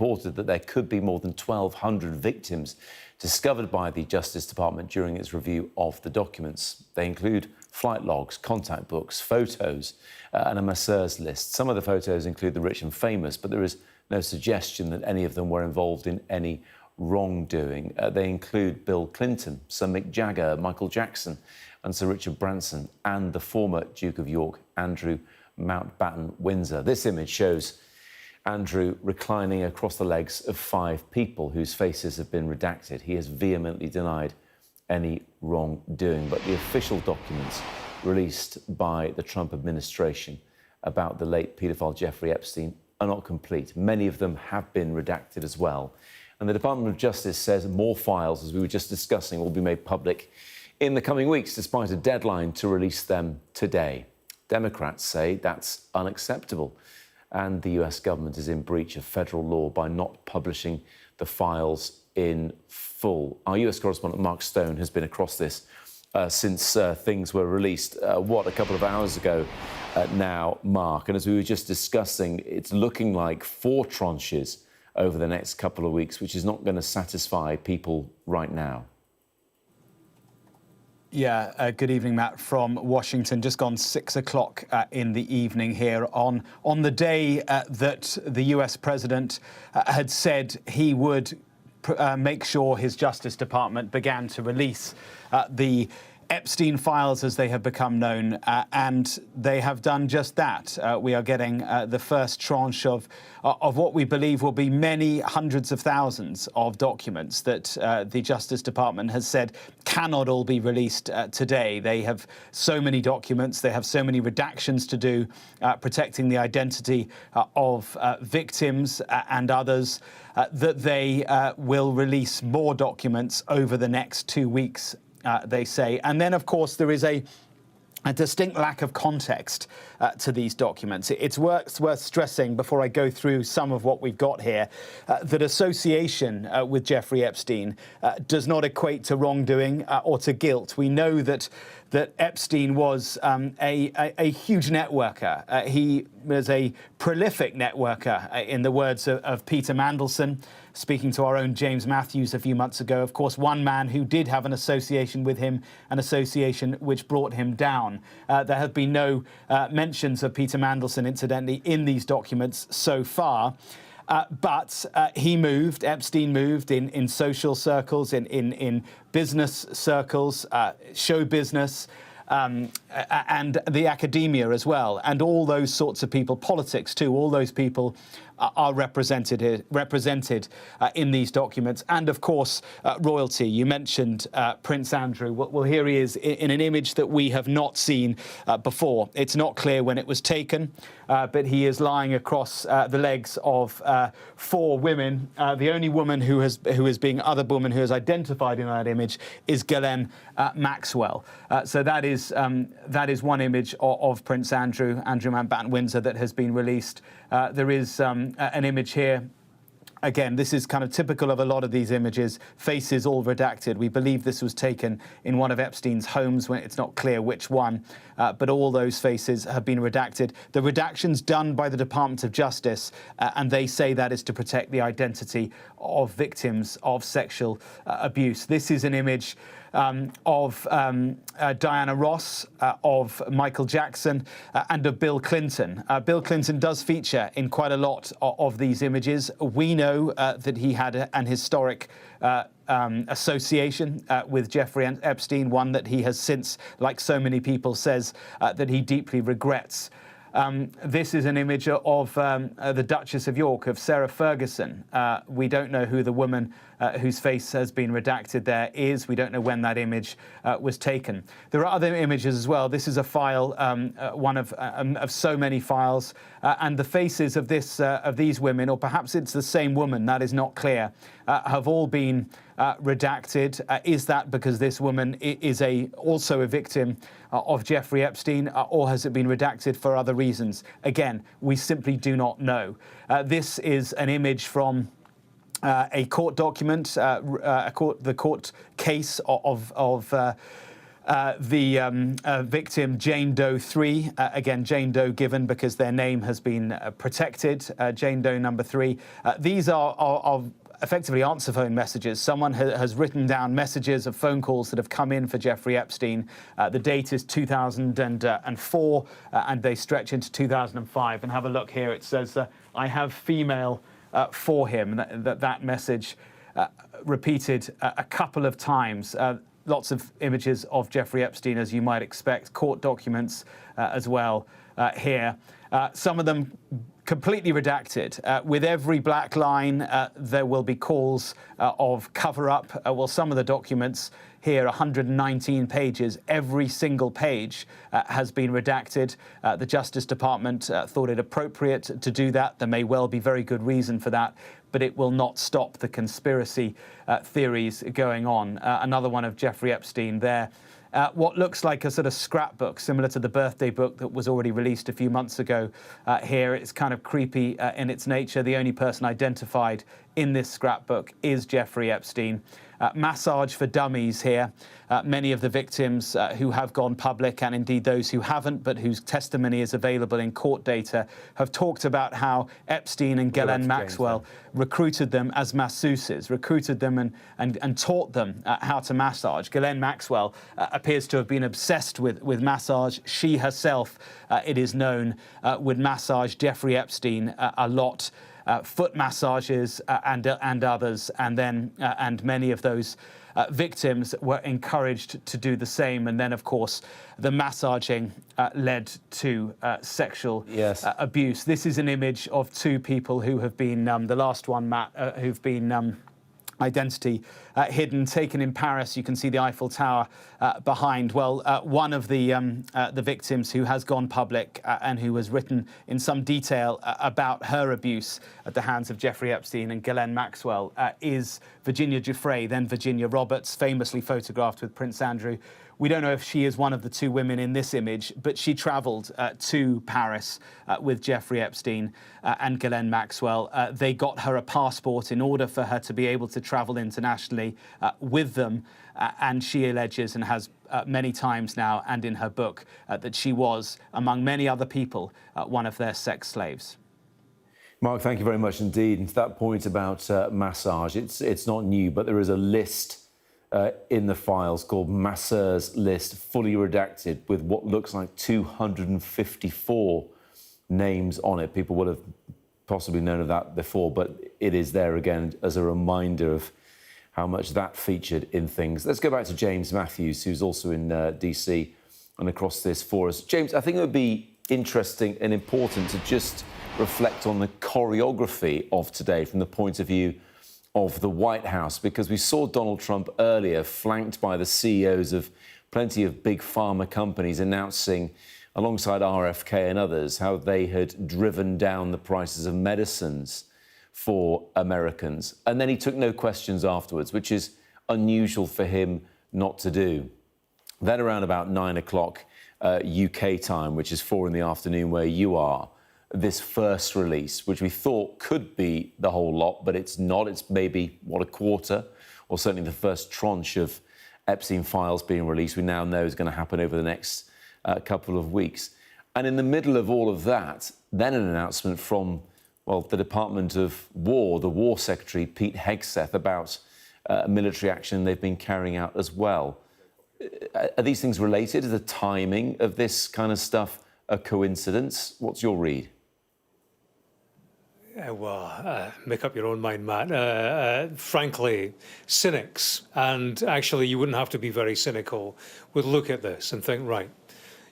reported that there could be more than 1,200 victims discovered by the Justice Department during its review of the documents. They include flight logs, contact books, photos, and a masseur's list. Some of the photos include the rich and famous, but there is no suggestion that any of them were involved in any wrongdoing. They include Bill Clinton, Sir Mick Jagger, Michael Jackson, and Sir Richard Branson, and the former Duke of York, Andrew Mountbatten Windsor. This image shows Andrew reclining across the legs of 5 people whose faces have been redacted. He has vehemently denied any wrongdoing, but the official documents released by the Trump administration about the late paedophile Jeffrey Epstein are not complete. Many of them have been redacted as well. And the Department of Justice says more files, as we were just discussing, will be made public in the coming weeks, despite a deadline to release them today. Democrats say that's unacceptable, and the US government is in breach of federal law by not publishing the files in full. Our US correspondent Mark Stone has been across this since things were released, a couple of hours ago now, Mark. And as we were just discussing, it's looking like 4 tranches over the next couple of weeks, which is not going to satisfy people right now. Yeah, good evening, Matt, from Washington. Just gone 6 o'clock in the evening here on the day that the US president had said he would make sure his Justice Department began to release the Epstein Files, as they have become known, and they have done just that. We are getting the first tranche of what we believe will be many hundreds of thousands of documents that the Justice Department has said cannot all be released today. They have so many documents, they have so many redactions to do, protecting the identity of victims and others, that they will release more documents over the next 2 weeks. They say. And then, of course, there is a distinct lack of context to these documents. It's worth stressing, before I go through some of what we've got here, that association with Jeffrey Epstein does not equate to wrongdoing or to guilt. We know that Epstein was a huge networker. He was a prolific networker, in the words of Peter Mandelson, speaking to our own James Matthews a few months ago. Of course, one man who did have an association with him, an association which brought him down. There have been no mentions of Peter Mandelson, incidentally, in these documents so far. But Epstein moved in social circles, in business circles, show business, and the academia as well. And all those sorts of people, politics too, all those people are represented in these documents. And of course, royalty. You mentioned Prince Andrew. Well, here he is in an image that we have not seen before. It's not clear when it was taken, but he is lying across the legs of 4 women. The only woman who is identified in that image is Ghislaine Maxwell. So that is one image of Prince Andrew Mountbatten Windsor, that has been released. There is an image here. Again, this is kind of typical of a lot of these images, faces all redacted. We believe this was taken in one of Epstein's homes, when it's not clear which one, but all those faces have been redacted. The redactions done by the Department of Justice, and they say that is to protect the identity of victims of sexual abuse. This is an image of Diana Ross, of Michael Jackson, and of Bill Clinton. Bill Clinton does feature in quite a lot of these images. We know that he had an historic association with Jeffrey Epstein, one that he has since, like so many people, says that he deeply regrets. This is an image of the Duchess of York, of Sarah Ferguson. We don't know who the woman whose face has been redacted there is. We don't know when that image was taken. There are other images as well. This is a file, one of so many files, and the faces of these women, or perhaps it's the same woman, that is not clear, have all been redacted. Is that because this woman is also a victim of Jeffrey Epstein, or has it been redacted for other reasons? Again, we simply do not know. This is an image from a court document, the court case of victim Jane Doe 3, again Jane Doe given because their name has been protected, Jane Doe number 3. These are effectively answer phone messages. Someone has written down messages of phone calls that have come in for Jeffrey Epstein. The date is 2004 and they stretch into 2005. And have a look here. It says, I have female for him. That message repeated a couple of times. Lots of images of Jeffrey Epstein, as you might expect, court documents as well here. Some of them completely redacted. With every black line, there will be calls of cover-up. Well, some of the documents here, 119 pages, every single page has been redacted. The Justice Department thought it appropriate to do that. There may well be very good reason for that, but it will not stop the conspiracy theories going on. Another one of Jeffrey Epstein there. What looks like a sort of scrapbook, similar to the birthday book that was already released a few months ago here. It's kind of creepy in its nature. The only person identified in this scrapbook is Jeffrey Epstein. Massage for dummies here. Many of the victims who have gone public, and indeed those who haven't, but whose testimony is available in court data, have talked about how Epstein and Ghislaine Maxwell recruited them as masseuses, recruited them and taught them how to massage. Ghislaine Maxwell appears to have been obsessed with massage. She herself, it is known, would massage Jeffrey Epstein a lot. Foot massages and others, and many of those victims were encouraged to do the same. And then, of course, the massaging led to sexual abuse. This is an image of two people who have been, the last one, Matt, who've been identity hidden, taken in Paris. You can see the Eiffel Tower behind. Well, one of the victims who has gone public and who has written in some detail about her abuse at the hands of Jeffrey Epstein and Ghislaine Maxwell is Virginia Giuffre, then Virginia Roberts, famously photographed with Prince Andrew. We don't know if she is one of the two women in this image, but she travelled to Paris with Jeffrey Epstein and Ghislaine Maxwell. They got her a passport in order for her to be able to travel internationally with them. And she alleges, and has many times now, and in her book, that she was, among many other people, one of their sex slaves. Mark, thank you very much indeed. And to that point about massage, it's not new, but there is a list in the files called Masseurs List, fully redacted, with what looks like 254 names on it. People would have possibly known of that before, but it is there again as a reminder of how much that featured in things. Let's go back to James Matthews, who's also in DC and across this for us. James, I think it would be interesting and important to just reflect on the choreography of today from the point of view of the White House, because we saw Donald Trump earlier flanked by the CEOs of plenty of big pharma companies announcing, alongside RFK and others, how they had driven down the prices of medicines for Americans. And then he took no questions afterwards, which is unusual for him not to do. Then around about 9 o'clock UK time, which is 4 in the afternoon where you are, this first release, which we thought could be the whole lot, but it's not. It's maybe, what, a quarter, or certainly the first tranche of Epstein Files being released, we now know is going to happen over the next couple of weeks. And in the middle of all of that, then an announcement from, well, the Department of War, the War Secretary, Pete Hegseth, about military action they've been carrying out as well. Are these things related? Is the timing of this kind of stuff a coincidence? What's your read? Make up your own mind, Matt. Frankly, cynics, and actually you wouldn't have to be very cynical, would look at this and think, right,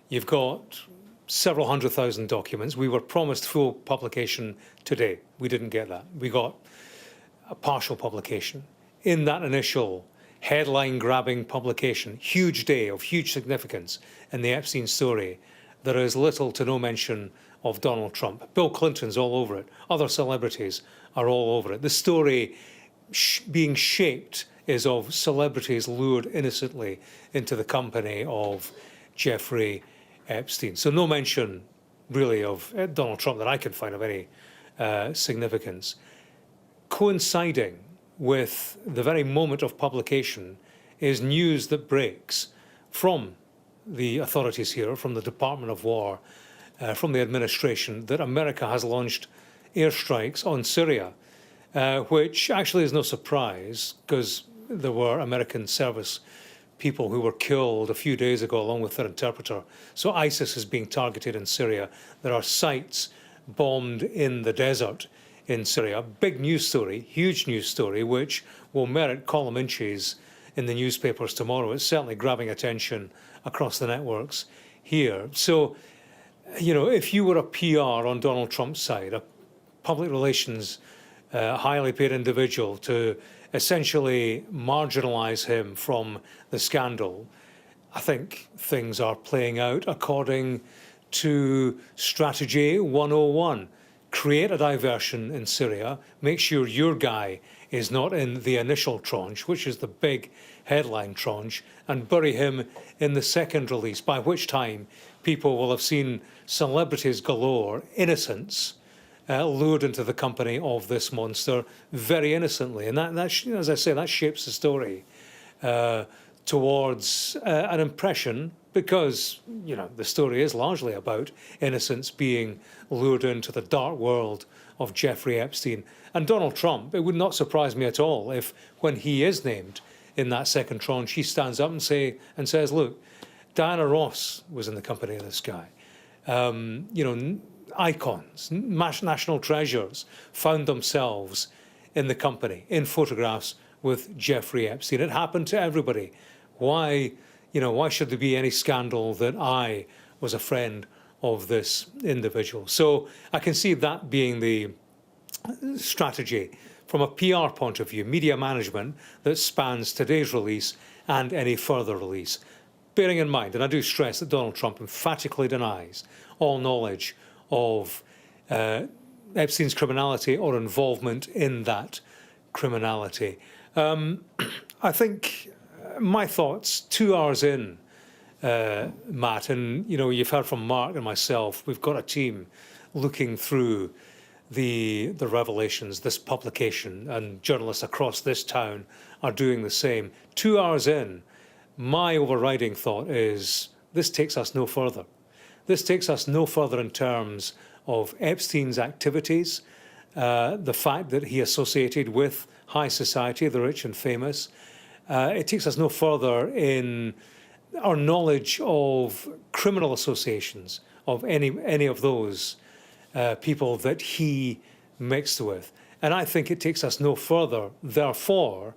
you've got several 100,000 documents. We were promised full publication today. We didn't get that. We got a partial publication. In that initial headline-grabbing publication, huge day of huge significance in the Epstein story, there is little to no mention of Donald Trump. Bill Clinton's all over it. Other celebrities are all over it. The story being shaped is of celebrities lured innocently into the company of Jeffrey Epstein. So no mention, really, of Donald Trump that I can find of any significance. Coinciding with the very moment of publication is news that breaks from the authorities here, from the Department of War, from the administration, that America has launched airstrikes on Syria, which actually is no surprise because there were American service people who were killed a few days ago along with their interpreter. So ISIS is being targeted in Syria. There are sites bombed in the desert in Syria. Big news story, huge news story, which will merit column inches in the newspapers tomorrow. It's certainly grabbing attention across the networks here. So, you know, if you were a PR on Donald Trump's side, a public relations highly paid individual, to essentially marginalise him from the scandal, I think things are playing out according to strategy 101. Create a diversion in Syria, make sure your guy is not in the initial tranche, which is the big headline tranche, and bury him in the second release, by which time people will have seen celebrities galore, innocents, lured into the company of this monster very innocently. And that as I say, that shapes the story towards an impression, because, you know, the story is largely about innocents being lured into the dark world of Jeffrey Epstein. And Donald Trump, it would not surprise me at all if, when he is named in that second tranche, he stands up and says, look, Diana Ross was in the company of this guy. You know, icons, national treasures found themselves in the company, in photographs with Jeffrey Epstein. It happened to everybody. Why, you know, why should there be any scandal that I was a friend of this individual? So I can see that being the strategy from a PR point of view, media management, that spans today's release and any further release. Bearing in mind, and I do stress that Donald Trump emphatically denies all knowledge of Epstein's criminality or involvement in that criminality. I think my thoughts 2 hours in, Matt, and you know, you've heard from Mark and myself, we've got a team looking through the revelations, this publication, and journalists across this town are doing the same. 2 hours in, my overriding thought is this takes us no further. This takes us no further in terms of Epstein's activities, the fact that he associated with high society, the rich and famous. It takes us no further in our knowledge of criminal associations of any of those people that he mixed with. And I think it takes us no further, therefore,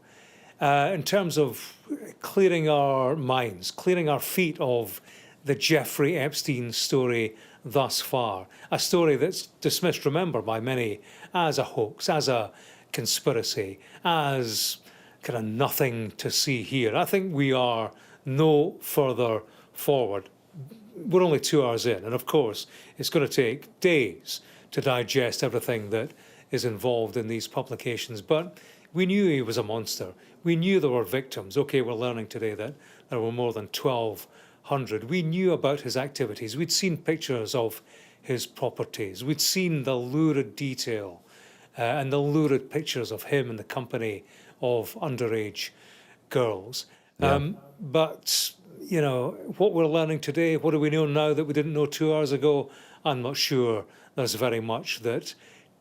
in terms of clearing our minds, clearing our feet of the Jeffrey Epstein story thus far. A story that's dismissed, remember, by many as a hoax, as a conspiracy, as kind of nothing to see here. I think we are no further forward. We're only 2 hours in, and of course, it's going to take days to digest everything that is involved in these publications. But we knew he was a monster. We knew there were victims. Okay, we're learning today that there were more than 1,200. We knew about his activities. We'd seen pictures of his properties. We'd seen the lurid detail and the lurid pictures of him in the company of underage girls. Yeah. But, you know, what we're learning today, what do we know now that we didn't know 2 hours ago? I'm not sure there's very much that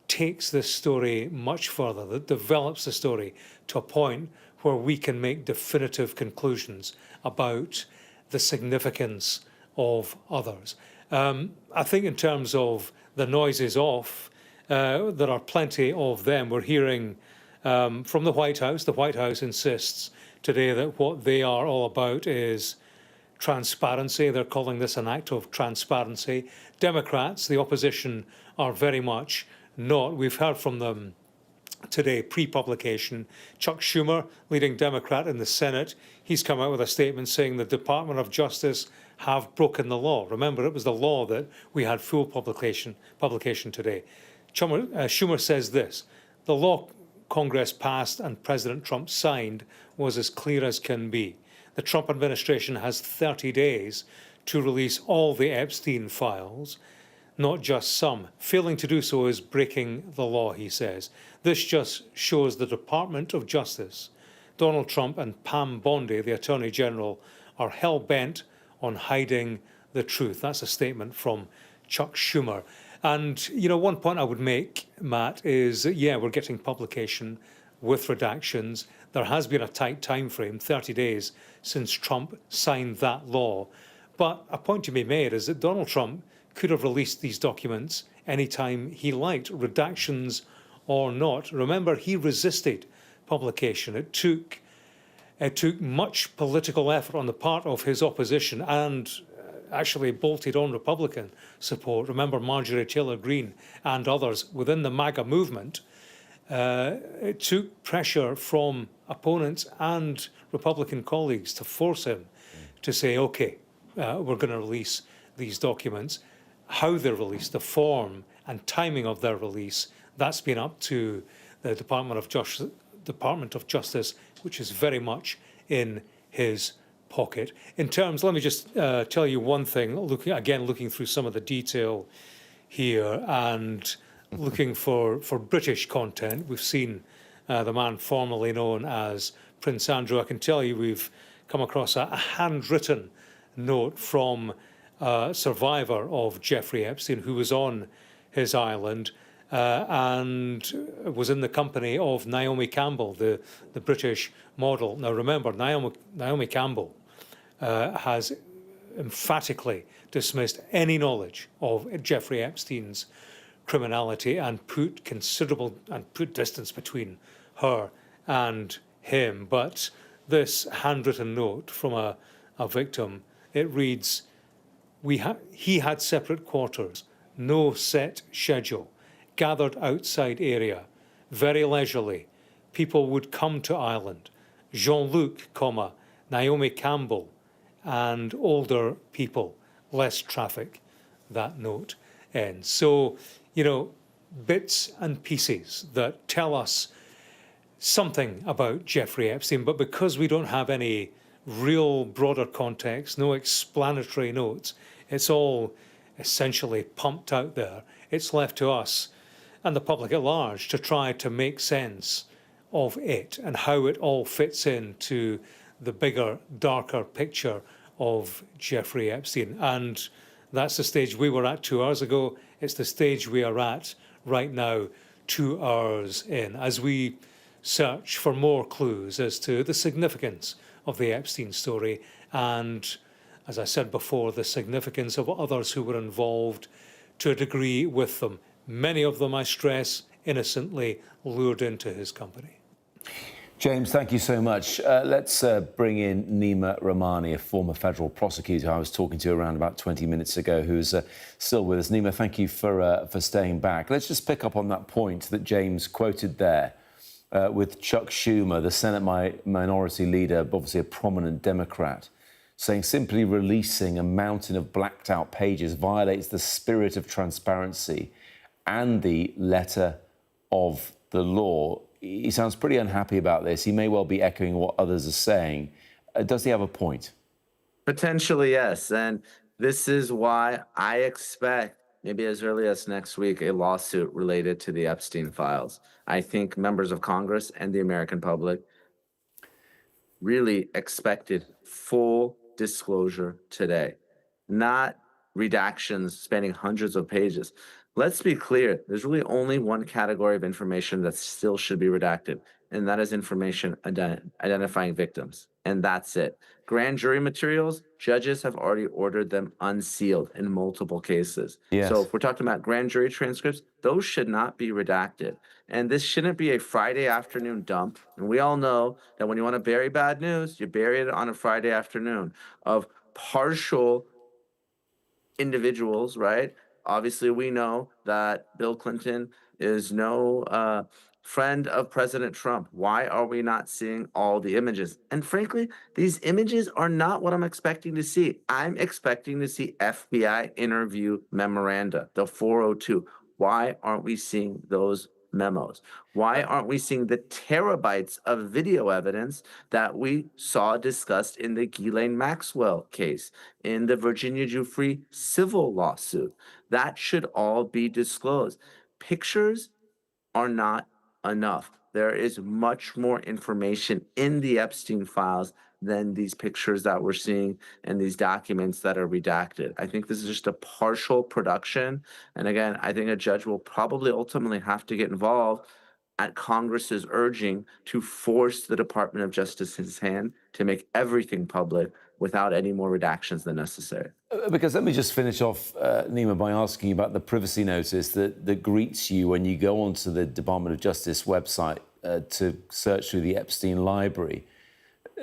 takes this story much further, that develops the story to a point where we can make definitive conclusions about the significance of others. I think in terms of the noises off, there are plenty of them. We're hearing from the White House. The White House insists today that what they are all about is transparency. They're calling this an act of transparency. Democrats, the opposition, are very much not. We've heard from them today, pre-publication. Chuck Schumer, leading Democrat in the Senate, he's come out with a statement saying the Department of Justice have broken the law. Remember, it was the law that we had full publication today. Schumer says this: the law Congress passed and President Trump signed was as clear as can be. The Trump administration has 30 days to release all the Epstein files, not just some. Failing to do so is breaking the law, he says. This just shows the Department of Justice, Donald Trump and Pam Bondi, the Attorney General, are hell-bent on hiding the truth. That's a statement from Chuck Schumer. And, you know, one point I would make, Matt, is that, yeah, we're getting publication with redactions. There has been a tight time frame, 30 days, since Trump signed that law. But a point to be made is that Donald Trump could have released these documents anytime he liked, redactions or not. Remember, he resisted publication. It took much political effort on the part of his opposition and actually bolted on Republican support. Remember Marjorie Taylor Greene and others within the MAGA movement. It took pressure from opponents and Republican colleagues to force him to say, OK, we're going to release these documents. How they're released, the form and timing of their release, that's been up to the Department of Justice, which is very much in his pocket. In terms, let me just tell you one thing, looking through some of the detail here and looking for British content. We've seen the man formerly known as Prince Andrew. I can tell you we've come across a handwritten note from a survivor of Jeffrey Epstein who was on his island and was in the company of Naomi Campbell, the British model. Now remember, Naomi Campbell has emphatically dismissed any knowledge of Jeffrey Epstein's criminality and put distance between her and him. But this handwritten note from a victim, it reads, he had separate quarters, no set schedule, gathered outside area, very leisurely. People would come to Ireland. Jean-Luc, Naomi Campbell, and older people, less traffic. That note ends. So, you know, bits and pieces that tell us something about Jeffrey Epstein, but because we don't have any real broader context, no explanatory notes, it's all essentially pumped out there. It's left to us and the public at large to try to make sense of it and how it all fits into the bigger, darker picture of Jeffrey Epstein. And that's the stage we were at 2 hours ago. It's the stage we are at right now, 2 hours in, as we search for more clues as to the significance of the Epstein story and, as I said before, the significance of others who were involved to a degree with them. Many of them, I stress, innocently lured into his company. James, thank you so much. Let's bring in Nima Rahmani, a former federal prosecutor I was talking to around about 20 minutes ago, who's still with us. Nima, thank you for staying back. Let's just pick up on that point that James quoted there with Chuck Schumer, the Senate minority leader, obviously a prominent Democrat, saying simply releasing a mountain of blacked out pages violates the spirit of transparency and the letter of the law. He sounds pretty unhappy about this. He may well be echoing what others are saying. Does he have a point? Potentially, yes. And this is why I expect, maybe as early as next week, a lawsuit related to the Epstein files. I think members of Congress and the American public really expected full disclosure today, not redactions spanning hundreds of pages. Let's be clear, there's really only one category of information that still should be redacted, and that is information identifying victims. And that's it. Grand jury materials, judges have already ordered them unsealed in multiple cases. Yes. So if we're talking about grand jury transcripts, those should not be redacted. And this shouldn't be a Friday afternoon dump. And we all know that when you want to bury bad news, you bury it on a Friday afternoon of partial individuals, right? Obviously, we know that Bill Clinton is no friend of President Trump. Why are we not seeing all the images? And frankly, these images are not what I'm expecting to see. I'm expecting to see FBI interview memoranda, the 402. Why aren't we seeing those memos? Why aren't we seeing the terabytes of video evidence that we saw discussed in the Ghislaine Maxwell case, in the Virginia Giuffre civil lawsuit? That should all be disclosed. Pictures are not enough. There is much more information in the Epstein files than these pictures that we're seeing and these documents that are redacted. I think this is just a partial production. And again, I think a judge will probably ultimately have to get involved at Congress's urging to force the Department of Justice's hand to make everything public without any more redactions than necessary. Because let me just finish off, Nima, by asking you about the privacy notice that greets you when you go onto the Department of Justice website to search through the Epstein library.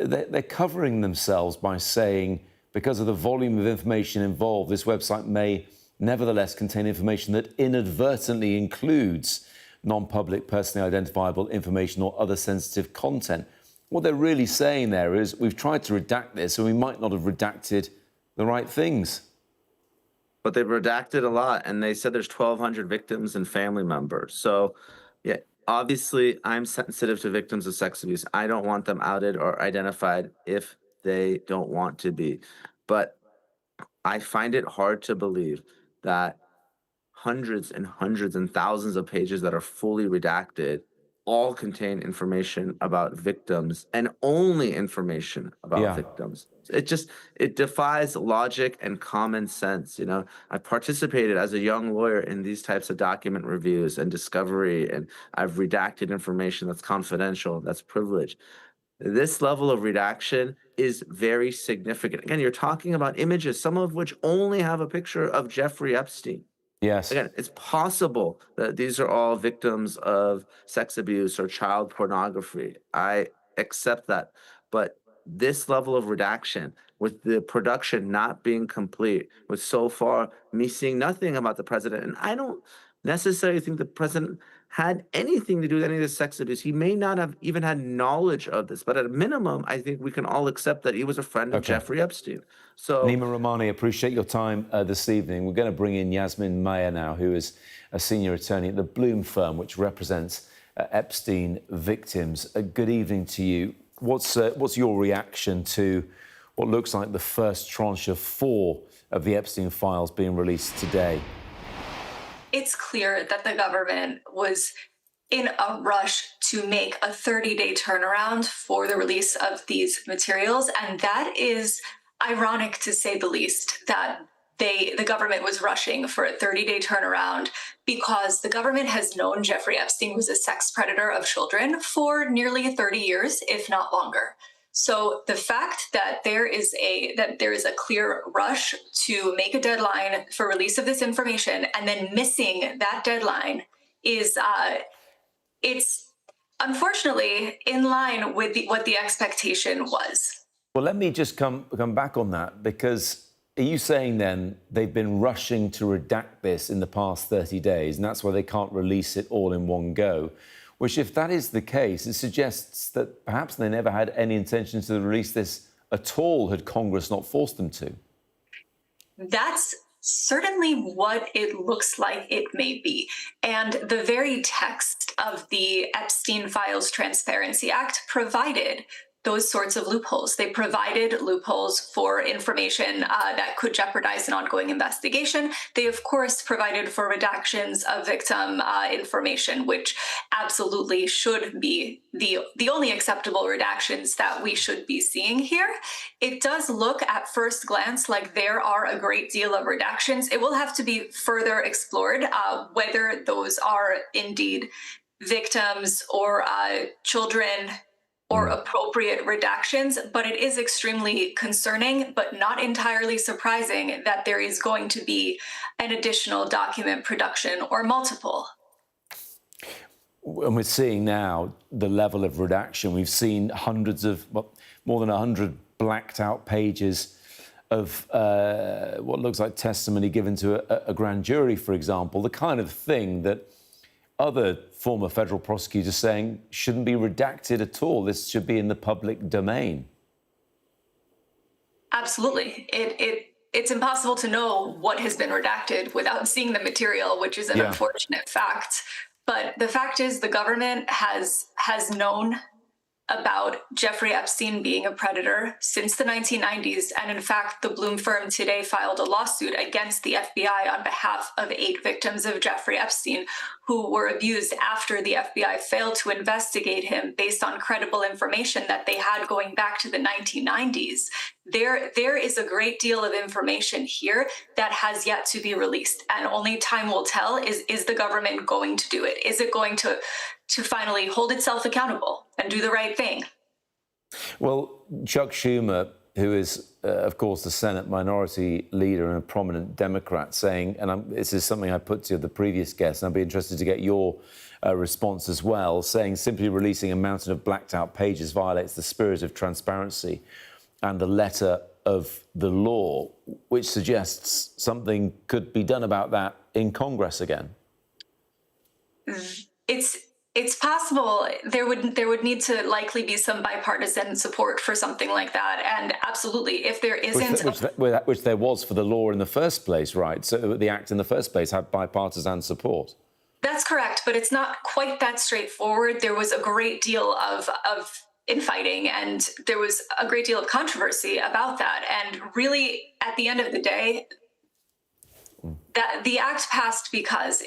They're covering themselves by saying, because of the volume of information involved, this website may nevertheless contain information that inadvertently includes non-public, personally identifiable information or other sensitive content. What they're really saying there is, we've tried to redact this and we might not have redacted the right things. But they've redacted a lot, and they said there's 1,200 victims and family members. So, yeah, obviously, I'm sensitive to victims of sex abuse. I don't want them outed or identified if they don't want to be. But I find it hard to believe that hundreds and hundreds and thousands of pages that are fully redacted all contain information about victims and only information about victims. It defies logic and common sense. You know, I participated as a young lawyer in these types of document reviews and discovery, and I've redacted information that's confidential, that's privileged. This level of redaction is very significant. Again, you're talking about images, some of which only have a picture of Jeffrey Epstein. Yes. Again, it's possible that these are all victims of sex abuse or child pornography. I accept that. But this level of redaction, with the production not being complete, with so far me seeing nothing about the president, and I don't necessarily think the president had anything to do with any of this sex abuse. He may not have even had knowledge of this, but at a minimum, I think we can all accept that he was a friend of Jeffrey Epstein. So, Nima Rahmani, appreciate your time this evening. We're going to bring in Yasmin Mayer now, who is a senior attorney at the Bloom firm, which represents Epstein victims. Good evening to you. What's your reaction to what looks like the first tranche of 4 of the Epstein files being released today? It's clear that the government was in a rush to make a 30-day turnaround for the release of these materials. And that is ironic, to say the least, that the government was rushing for a 30-day turnaround, because the government has known Jeffrey Epstein was a sex predator of children for nearly 30 years, if not longer. So the fact that there is a clear rush to make a deadline for release of this information and then missing that deadline is it's unfortunately in line with what the expectation was. Well, let me just come back on that, because are you saying then they've been rushing to redact this in the past 30 days, and that's why they can't release it all in one go? Which, if that is the case, it suggests that perhaps they never had any intention to release this at all had Congress not forced them to. That's certainly what it looks like it may be. And the very text of the Epstein Files Transparency Act provided those sorts of loopholes. They provided loopholes for information that could jeopardize an ongoing investigation. They, of course, provided for redactions of victim information, which absolutely should be the only acceptable redactions that we should be seeing here. It does look at first glance like there are a great deal of redactions. It will have to be further explored whether those are indeed victims or children or appropriate redactions, but it is extremely concerning, but not entirely surprising, that there is going to be an additional document production or multiple. And we're seeing now the level of redaction. We've seen hundreds of, more than 100 blacked out pages of what looks like testimony given to a grand jury, for example, the kind of thing that other former federal prosecutors saying shouldn't be redacted at all. This should be in the public domain. Absolutely. It's impossible to know what has been redacted without seeing the material, which is an unfortunate fact. But the fact is, the government has known about Jeffrey Epstein being a predator since the 1990s. And in fact, the Bloom firm today filed a lawsuit against the FBI on behalf of 8 victims of Jeffrey Epstein who were abused after the FBI failed to investigate him based on credible information that they had going back to the 1990s. There is a great deal of information here that has yet to be released, and only time will tell. Is the government going to do it? Is it going to finally hold itself accountable and do the right thing? Well, Chuck Schumer, who is, of course, the Senate minority leader and a prominent Democrat, saying, and this is something I put to the previous guest, and I'd be interested to get your response as well, saying simply releasing a mountain of blacked-out pages violates the spirit of transparency and the letter of the law, which suggests something could be done about that in Congress again. It's possible. There would need to likely be some bipartisan support for something like that, and absolutely, if there isn't, which there was for the law in the first place, right? So the act in the first place had bipartisan support. That's correct, but it's not quite that straightforward. There was a great deal of infighting, and there was a great deal of controversy about that. And really, at the end of the day, that the act passed because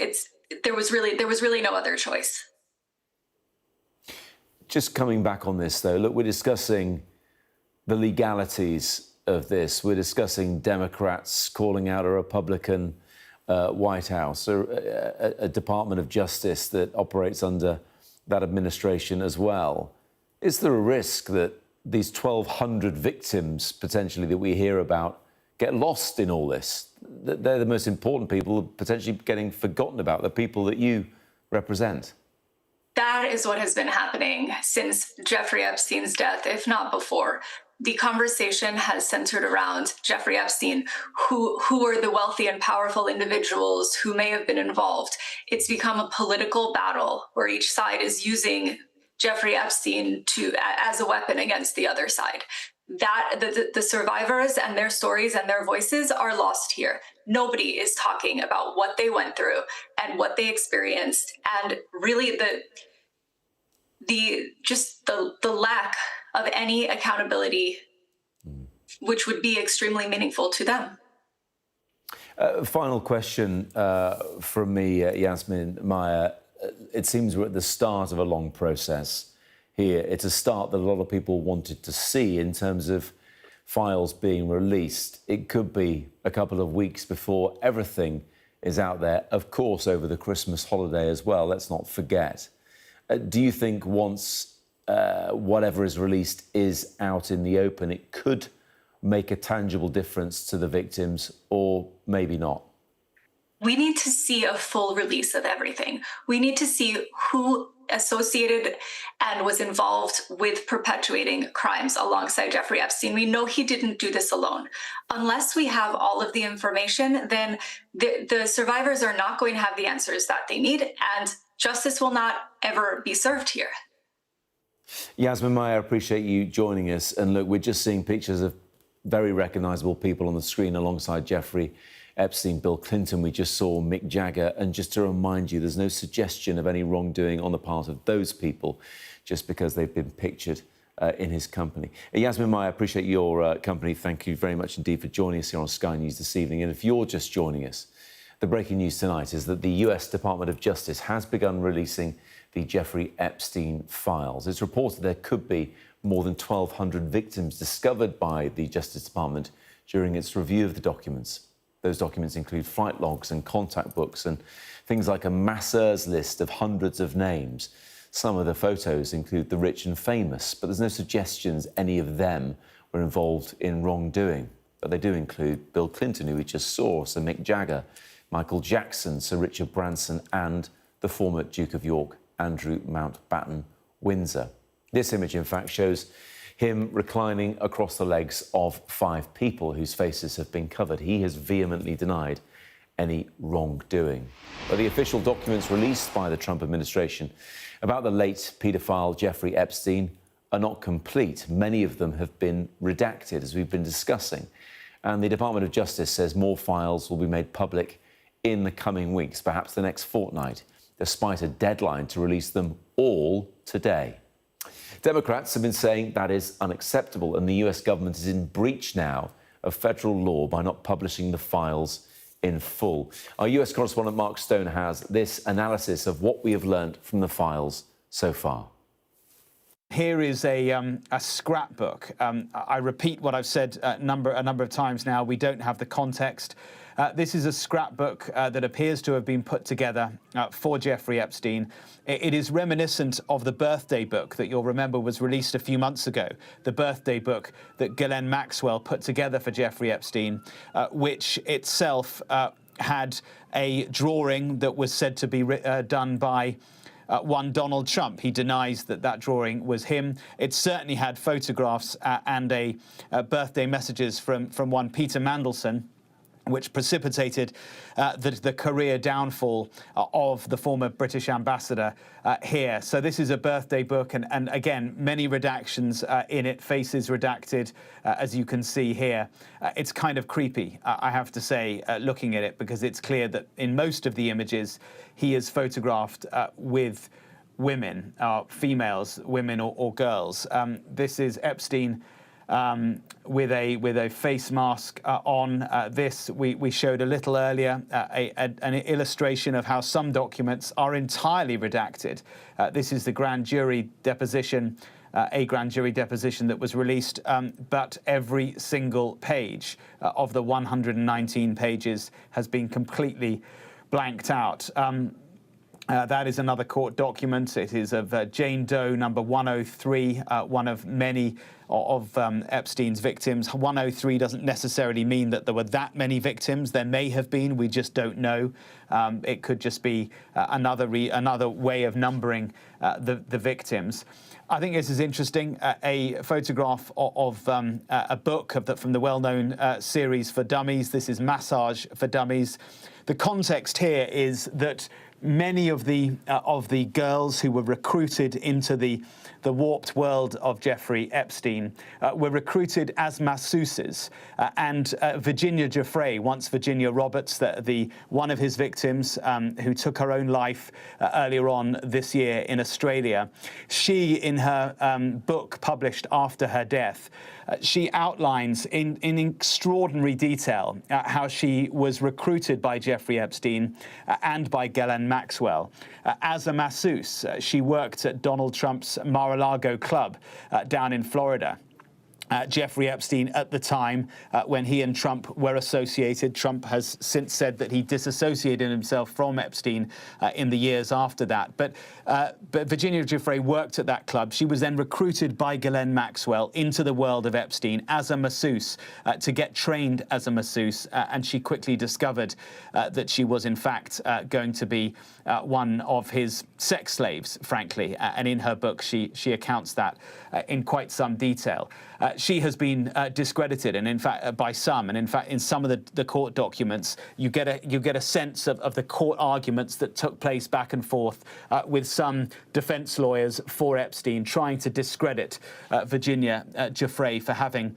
there was really no other choice. Just coming back on this, though, look, we're discussing the legalities of this. We're discussing Democrats calling out a Republican White House, a Department of Justice that operates under that administration as well. Is there a risk that these 1,200 victims, potentially, that we hear about get lost in all this? That they're the most important people, potentially getting forgotten about, the people that you represent? That is what has been happening since Jeffrey Epstein's death, if not before. The conversation has centered around Jeffrey Epstein, who are the wealthy and powerful individuals who may have been involved. It's become a political battle where each side is using Jeffrey Epstein as a weapon against the other side. That the survivors and their stories and their voices are lost here. Nobody is talking about what they went through and what they experienced, and really the lack of any accountability, which would be extremely meaningful to them. Final question from me, Yasmin Maya. It seems we're at the start of a long process here. It's a start that a lot of people wanted to see in terms of files being released. It could be a couple of weeks before everything is out there, of course, over the Christmas holiday as well, let's not forget. Do you think once whatever is released is out in the open, it could make a tangible difference to the victims, or maybe not? We need to see a full release of everything. We need to see who associated and was involved with perpetuating crimes alongside Jeffrey Epstein. We know he didn't do this alone. Unless we have all of the information, then the survivors are not going to have the answers that they need, and justice will not ever be served here. Yasmin Maya, I appreciate you joining us. And look, we're just seeing pictures of very recognisable people on the screen alongside Jeffrey Epstein, Bill Clinton. We just saw Mick Jagger. And just to remind you, there's no suggestion of any wrongdoing on the part of those people just because they've been pictured in his company. Yasmin Maya, I appreciate your company. Thank you very much indeed for joining us here on Sky News this evening. And if you're just joining us, the breaking news tonight is that the US Department of Justice has begun releasing the Jeffrey Epstein files. It's reported there could be more than 1,200 victims discovered by the Justice Department during its review of the documents. Those documents include flight logs and contact books and things like a masseur's list of hundreds of names. Some of the photos include the rich and famous, but there's no suggestions any of them were involved in wrongdoing. But they do include Bill Clinton, who we just saw, Sir Mick Jagger, Michael Jackson, Sir Richard Branson, and the former Duke of York, Andrew Mountbatten Windsor. This image, in fact, shows him reclining across the legs of 5 people whose faces have been covered. He has vehemently denied any wrongdoing. But the official documents released by the Trump administration about the late paedophile Jeffrey Epstein are not complete. Many of them have been redacted, as we've been discussing. And the Department of Justice says more files will be made public in the coming weeks, perhaps the next fortnight, despite a deadline to release them all today. Democrats have been saying that is unacceptable, and the US government is in breach now of federal law by not publishing the files in full. Our US correspondent Mark Stone has this analysis of what we have learned from the files so far. Here is a scrapbook. I repeat what I've said a number of times now. We don't have the context. This is a scrapbook that appears to have been put together for Jeffrey Epstein. It is reminiscent of the birthday book that you'll remember was released a few months ago, the birthday book that Ghislaine Maxwell put together for Jeffrey Epstein, which itself had a drawing that was said to be done by one Donald Trump. He denies that that drawing was him. It certainly had photographs and birthday messages from one Peter Mandelson, which precipitated the career downfall of the former British ambassador here. So this is a birthday book, and again, many redactions in it, faces redacted, as you can see here. It's kind of creepy, I have to say, looking at it, because it's clear that in most of the images, he is photographed with women, females, women or girls. This is Epstein with a face mask on. This we showed a little earlier, an illustration of how some documents are entirely redacted. This is the grand jury deposition, a grand jury deposition that was released, but every single page of the 119 pages has been completely blanked out. That is another court document. It is of Jane Doe number 103, one of many of Epstein's victims. 103 doesn't necessarily mean that there were that many victims. There may have been. We just don't know. It could just be another way of numbering the victims. I think this is interesting. A photograph of a book from the well-known series for dummies. This is Massage for Dummies. The context here is that many of the girls who were recruited into the warped world of Jeffrey Epstein were recruited as masseuses, and Virginia Giuffre, once Virginia Roberts, one of his victims who took her own life earlier on this year in Australia, she, in her book published after her death, she outlines in extraordinary detail how she was recruited by Jeffrey Epstein and by Ghislaine Maxwell as a masseuse. She worked at Donald Trump's Mar-a-Lago club down in Florida. Jeffrey Epstein, at the time when he and Trump were associated, Trump has since said that he disassociated himself from Epstein in the years after that. But Virginia Giuffre worked at that club. She was then recruited by Ghislaine Maxwell into the world of Epstein as a masseuse to get trained as a masseuse, and she quickly discovered that she was in fact going to be one of his sex slaves, frankly. And in her book, she accounts that in quite some detail. She has been discredited, and in fact by some, and in fact in some of the court documents, you get a sense of the court arguments that took place back and forth with some defense lawyers for Epstein trying to discredit Virginia Giuffre for having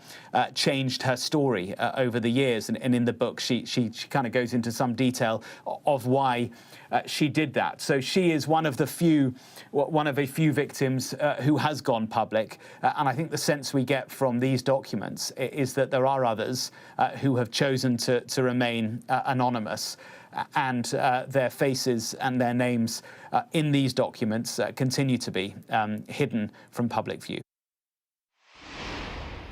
changed her story over the years. And in the book, she kind of goes into some detail of why she did that. So she is one of a few victims who has gone public, and I think the sense we get from these documents is that there are others who have chosen to remain anonymous, and their faces and their names in these documents continue to be hidden from public view.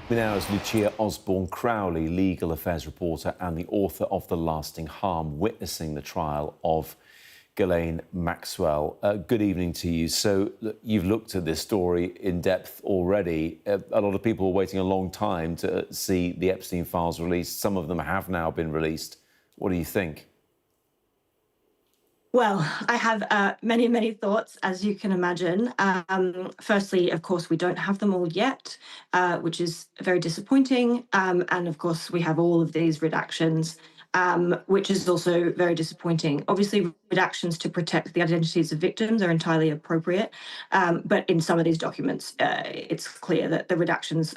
Now is Lucia Osborne-Crowley, legal affairs reporter and the author of The Lasting Harm, witnessing the trial of Ghislaine Maxwell. Good evening to you. So you've looked at this story in depth already. A lot of people are waiting a long time to see the Epstein files released. Some of them have now been released. What do you think? Well, I have many, many thoughts, as you can imagine. Firstly, of course, we don't have them all yet, which is very disappointing. And of course, we have all of these redactions, which is also very disappointing. Obviously, redactions to protect the identities of victims are entirely appropriate. But in some of these documents, it's clear that the redactions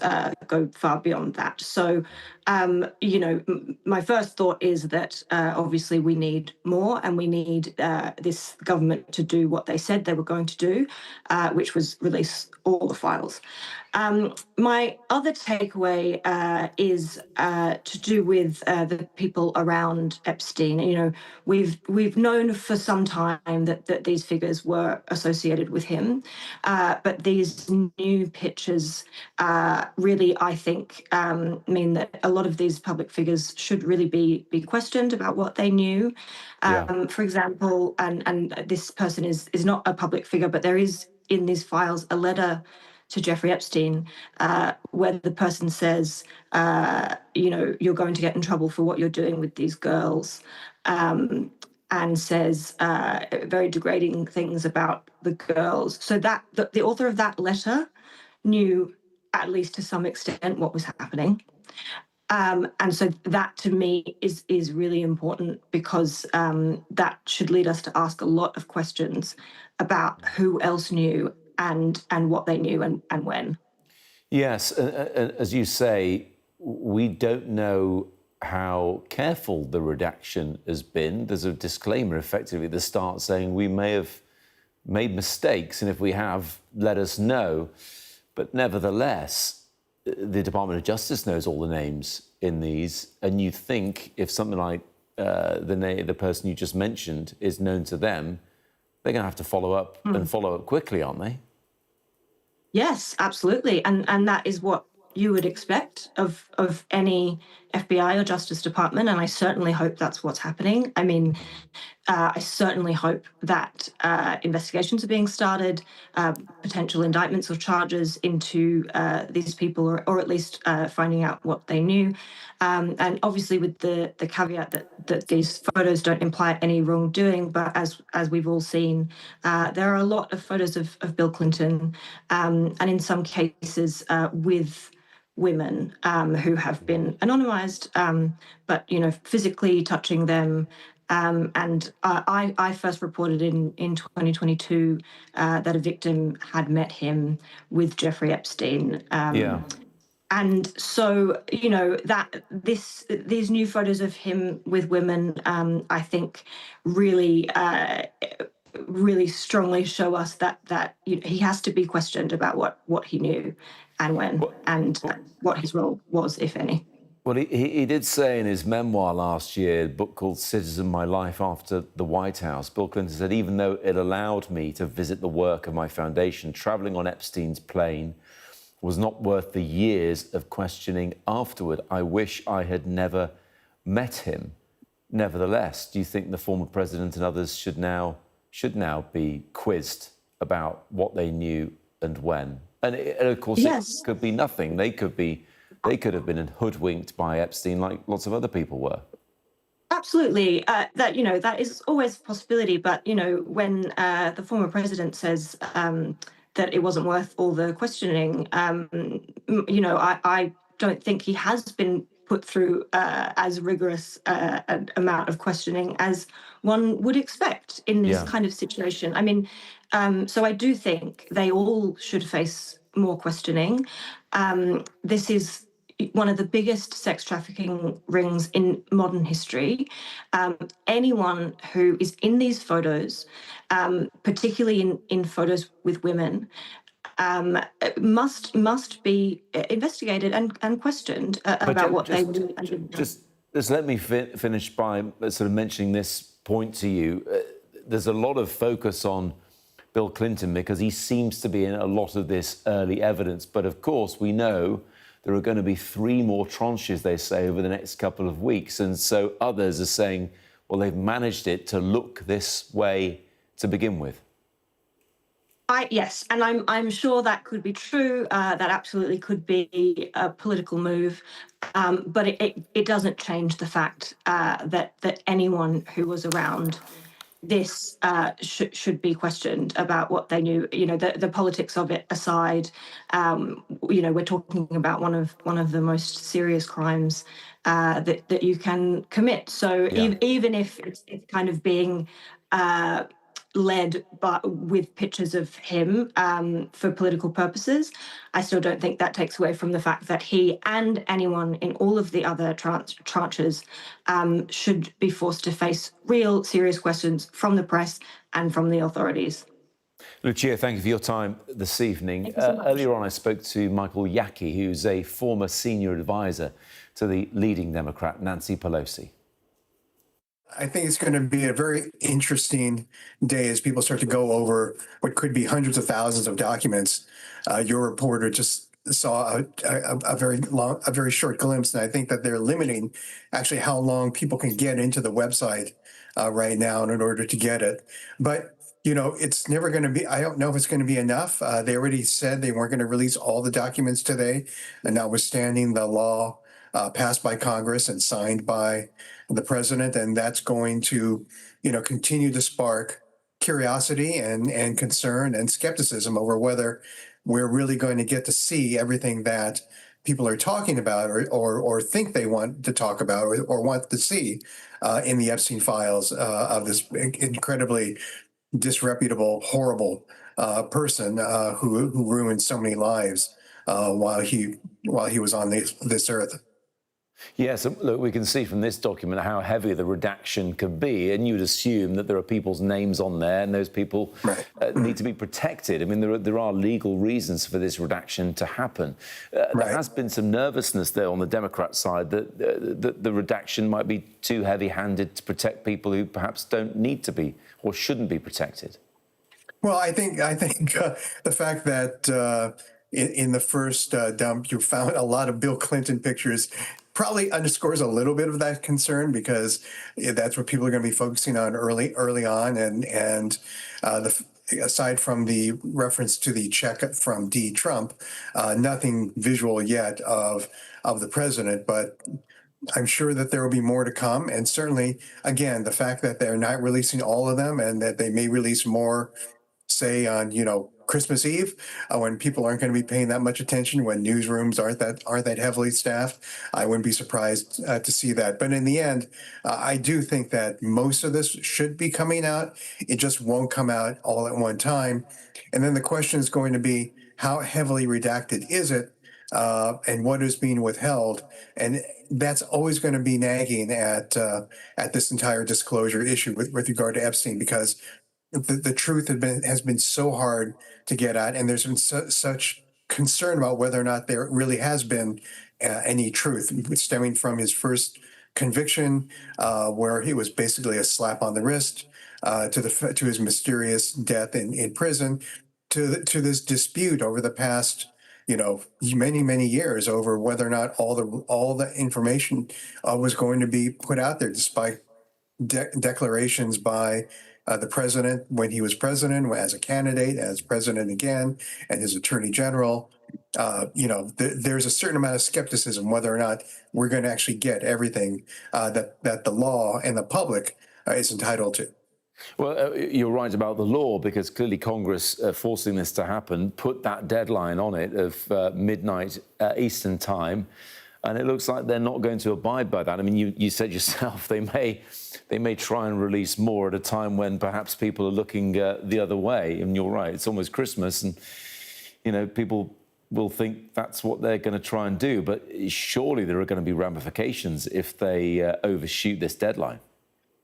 go far beyond that. So, my first thought is that obviously we need more, and we need this government to do what they said they were going to do, which was release all the files. My other takeaway is to do with the people around Epstein. We've known for some time that these figures were associated with him, but these new pictures really, I think, mean that a lot of these public figures should really be questioned about what they knew. For example, and this person is not a public figure, but there is in these files a letter to Jeffrey Epstein, where the person says, you're going to get in trouble for what you're doing with these girls, and says very degrading things about the girls. So that the author of that letter knew, at least to some extent, what was happening. And so that, to me, is really important, because that should lead us to ask a lot of questions about who else knew and what they knew and when. Yes, as you say, we don't know how careful the redaction has been. There's a disclaimer effectively at the start saying we may have made mistakes, and if we have, let us know. But nevertheless, the Department of Justice knows all the names in these, and you think if something like the person you just mentioned is known to them, they're going to have to follow up and follow up quickly, aren't they? Yes, absolutely. And that is what you would expect of any FBI or Justice Department. And I certainly hope that's what's happening. I mean, I certainly hope that investigations are being started, potential indictments or charges into these people, or at least finding out what they knew. And obviously with the caveat that these photos don't imply any wrongdoing, but as we've all seen, there are a lot of photos of Bill Clinton, and in some cases with women who have been anonymized, but physically touching them. And I first reported in 2022 that a victim had met him with Jeffrey Epstein. And so, that these new photos of him with women, I think, really strongly show us that he has to be questioned about what he knew and when, and what his role was, if any. Well, he did say in his memoir last year, a book called Citizen: My Life After the White House, Bill Clinton said, even though it allowed me to visit the work of my foundation, travelling on Epstein's plane was not worth the years of questioning afterward. I wish I had never met him. Nevertheless, do you think the former president and others should now be quizzed about what they knew and when? And of course, yes. It could be nothing. They could have been hoodwinked by Epstein like lots of other people were. Absolutely. That is always a possibility. But, when the former president says that it wasn't worth all the questioning, I don't think he has been put through as rigorous an amount of questioning as one would expect in this kind of situation. I mean, so I do think they all should face more questioning. This is one of the biggest sex trafficking rings in modern history. Anyone who is in these photos, particularly in photos with women, must be investigated and questioned about what they do. Just let me finish by sort of mentioning this point to you. There's a lot of focus on Bill Clinton because he seems to be in a lot of this early evidence. But of course, we know there are going to be 3 more tranches, they say, over the next couple of weeks. And so others are saying, well, they've managed it to look this way to begin with. Yes, and I'm sure that could be true. That absolutely could be a political move, but it doesn't change the fact that anyone who was around this should be questioned about what they knew. The politics of it aside, we're talking about one of the most serious crimes that you can commit. So even if it's kind of being led with pictures of him for political purposes. I still don't think that takes away from the fact that he and anyone in all of the other tranches should be forced to face real serious questions from the press and from the authorities. Lucia, thank you for your time this evening. Thank you so much. Earlier on, I spoke to Michael Yaki, who's a former senior advisor to the leading Democrat, Nancy Pelosi. I think it's going to be a very interesting day as people start to go over what could be hundreds of thousands of documents. Your reporter just saw a very short glimpse, and I think that they're limiting actually how long people can get into the website right now in order to get it. But it's never going to be, I don't know if it's going to be enough. They already said they weren't going to release all the documents today, and notwithstanding the law passed by Congress and signed by the president, and that's going to, continue to spark curiosity and concern and skepticism over whether we're really going to get to see everything that people are talking about or think they want to talk about or want to see in the Epstein files of this incredibly disreputable, horrible person who ruined so many lives while he was on this earth. Yes, look, we can see from this document how heavy the redaction could be, and you'd assume that there are people's names on there, and those people need to be protected. I mean, there are legal reasons for this redaction to happen. There has been some nervousness there on the Democrat side that the redaction might be too heavy-handed to protect people who perhaps don't need to be or shouldn't be protected. Well, I think the fact that in the first dump you found a lot of Bill Clinton pictures probably underscores a little bit of that concern, because that's what people are going to be focusing on early on, and aside from the reference to the check from D. Trump, nothing visual yet of the president, but I'm sure that there will be more to come. And certainly, again, the fact that they're not releasing all of them and that they may release more, say on Christmas Eve, when people aren't going to be paying that much attention, when newsrooms aren't that heavily staffed, I wouldn't be surprised to see that. But in the end, I do think that most of this should be coming out. It just won't come out all at one time. And then the question is going to be, how heavily redacted is it, and what is being withheld? And that's always going to be nagging at this entire disclosure issue with regard to Epstein, because the truth has been so hard to get at, and there's been such concern about whether or not there really has been any truth, stemming from his first conviction, where he was basically a slap on the wrist, to his mysterious death in prison, to this dispute over the past many years over whether or not all the information was going to be put out there, despite declarations by the president when he was president, as a candidate, as president again, and his attorney general. There's a certain amount of skepticism whether or not we're going to actually get everything that the law and the public is entitled to. Well, you're right about the law, because clearly Congress, forcing this to happen, put that deadline on it of midnight Eastern time. And it looks like they're not going to abide by that. I mean, you said yourself they may try and release more at a time when perhaps people are looking the other way. And you're right, it's almost Christmas, and people will think that's what they're going to try and do. But surely there are going to be ramifications if they overshoot this deadline.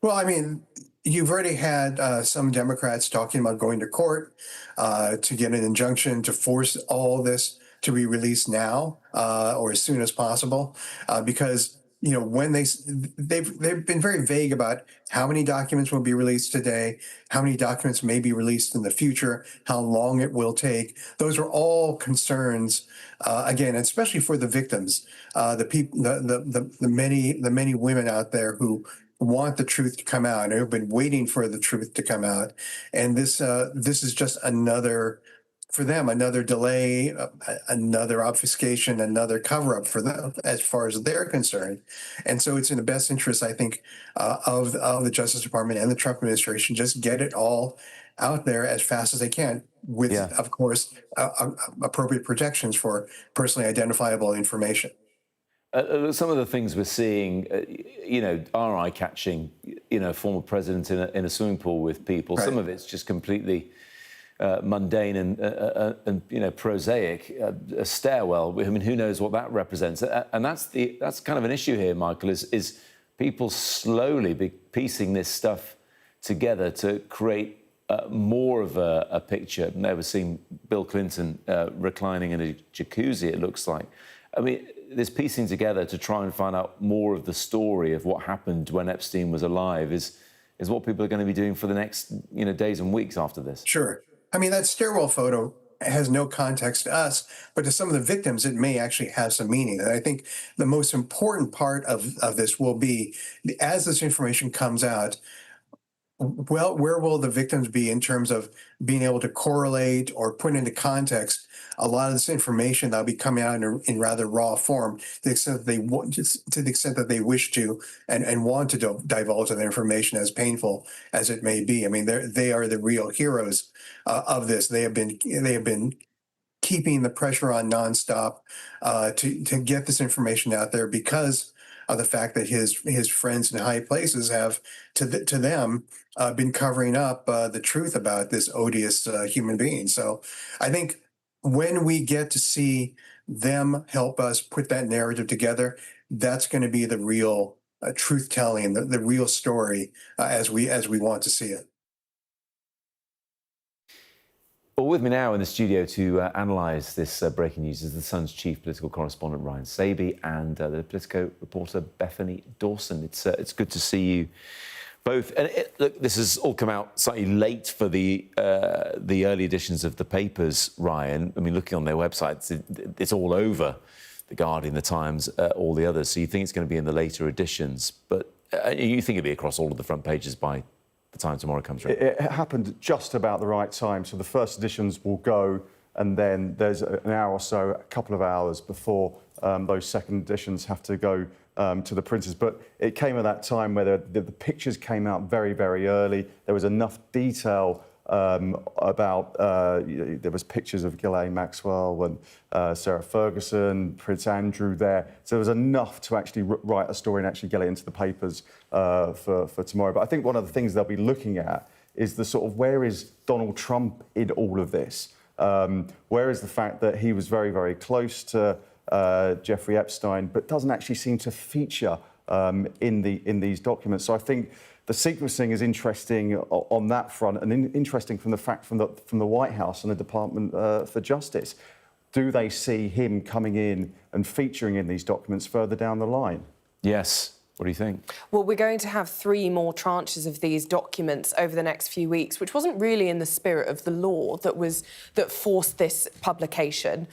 Well, I mean, you've already had some Democrats talking about going to court to get an injunction to force all this to be released now or as soon as possible, because when they've been very vague about how many documents will be released today, how many documents may be released in the future, how long it will take. Those are all concerns, again, especially for the victims, the people, the many women out there who want the truth to come out and have been waiting for the truth to come out. And this is just another, for them, another delay, another obfuscation, another cover-up for them as far as they're concerned. And so it's in the best interest, I think, of the Justice Department and the Trump administration, just get it all out there as fast as they can with, of course, appropriate protections for personally identifiable information. Some of the things we're seeing, are eye-catching. Former president in a swimming pool with people. Right. Some of it's just completely mundane and prosaic. A stairwell. I mean, who knows what that represents? And that's kind of an issue here, Michael. Is people slowly be piecing this stuff together to create more of a picture. Never seen Bill Clinton reclining in a jacuzzi. It looks like. I mean, this piecing together to try and find out more of the story of what happened when Epstein was alive is what people are going to be doing for the next, days and weeks after this. Sure. I mean, that stairwell photo has no context to us, but to some of the victims, it may actually have some meaning. And I think the most important part of this will be, as this information comes out, well, where will the victims be in terms of being able to correlate or put into context a lot of this information that'll be coming out in rather raw form, to the extent that they wish to and want to divulge that information, as painful as it may be. I mean, they are the real heroes of this. They have been keeping the pressure on nonstop to get this information out there, because of the fact that his friends in high places have, to them, been covering up the truth about this odious human being. So I think when we get to see them help us put that narrative together, that's going to be the real truth-telling, the real story as we want to see it. Well, with me now in the studio to analyse this breaking news is the Sun's chief political correspondent, Ryan Saby, and the Politico reporter, Bethany Dawson. It's good to see you both. And look, this has all come out slightly late for the early editions of the papers, Ryan. I mean, looking on their websites, it's all over The Guardian, The Times, all the others. So you think it's going to be in the later editions. But you think it'll be across all of the front pages by the time tomorrow comes around? It happened just about the right time. So the first editions will go, and then there's an hour or so, a couple of hours before those second editions have to go to the printers. But it came at that time where the pictures came out very, very early. There was enough detail about, there was pictures of Ghislaine Maxwell and Sarah Ferguson, Prince Andrew there. So there was enough to actually write a story and actually get it into the papers for tomorrow. But I think one of the things they'll be looking at is the sort of, where is Donald Trump in all of this? Where is the fact that he was very, very close to Jeffrey Epstein, but doesn't actually seem to feature in these documents? So I think the sequencing is interesting on that front, and interesting from the fact from the White House and the Department for Justice. Do they see him coming in and featuring in these documents further down the line? Yes. What do you think? Well, we're going to have 3 more tranches of these documents over the next few weeks, which wasn't really in the spirit of the law that forced this publication.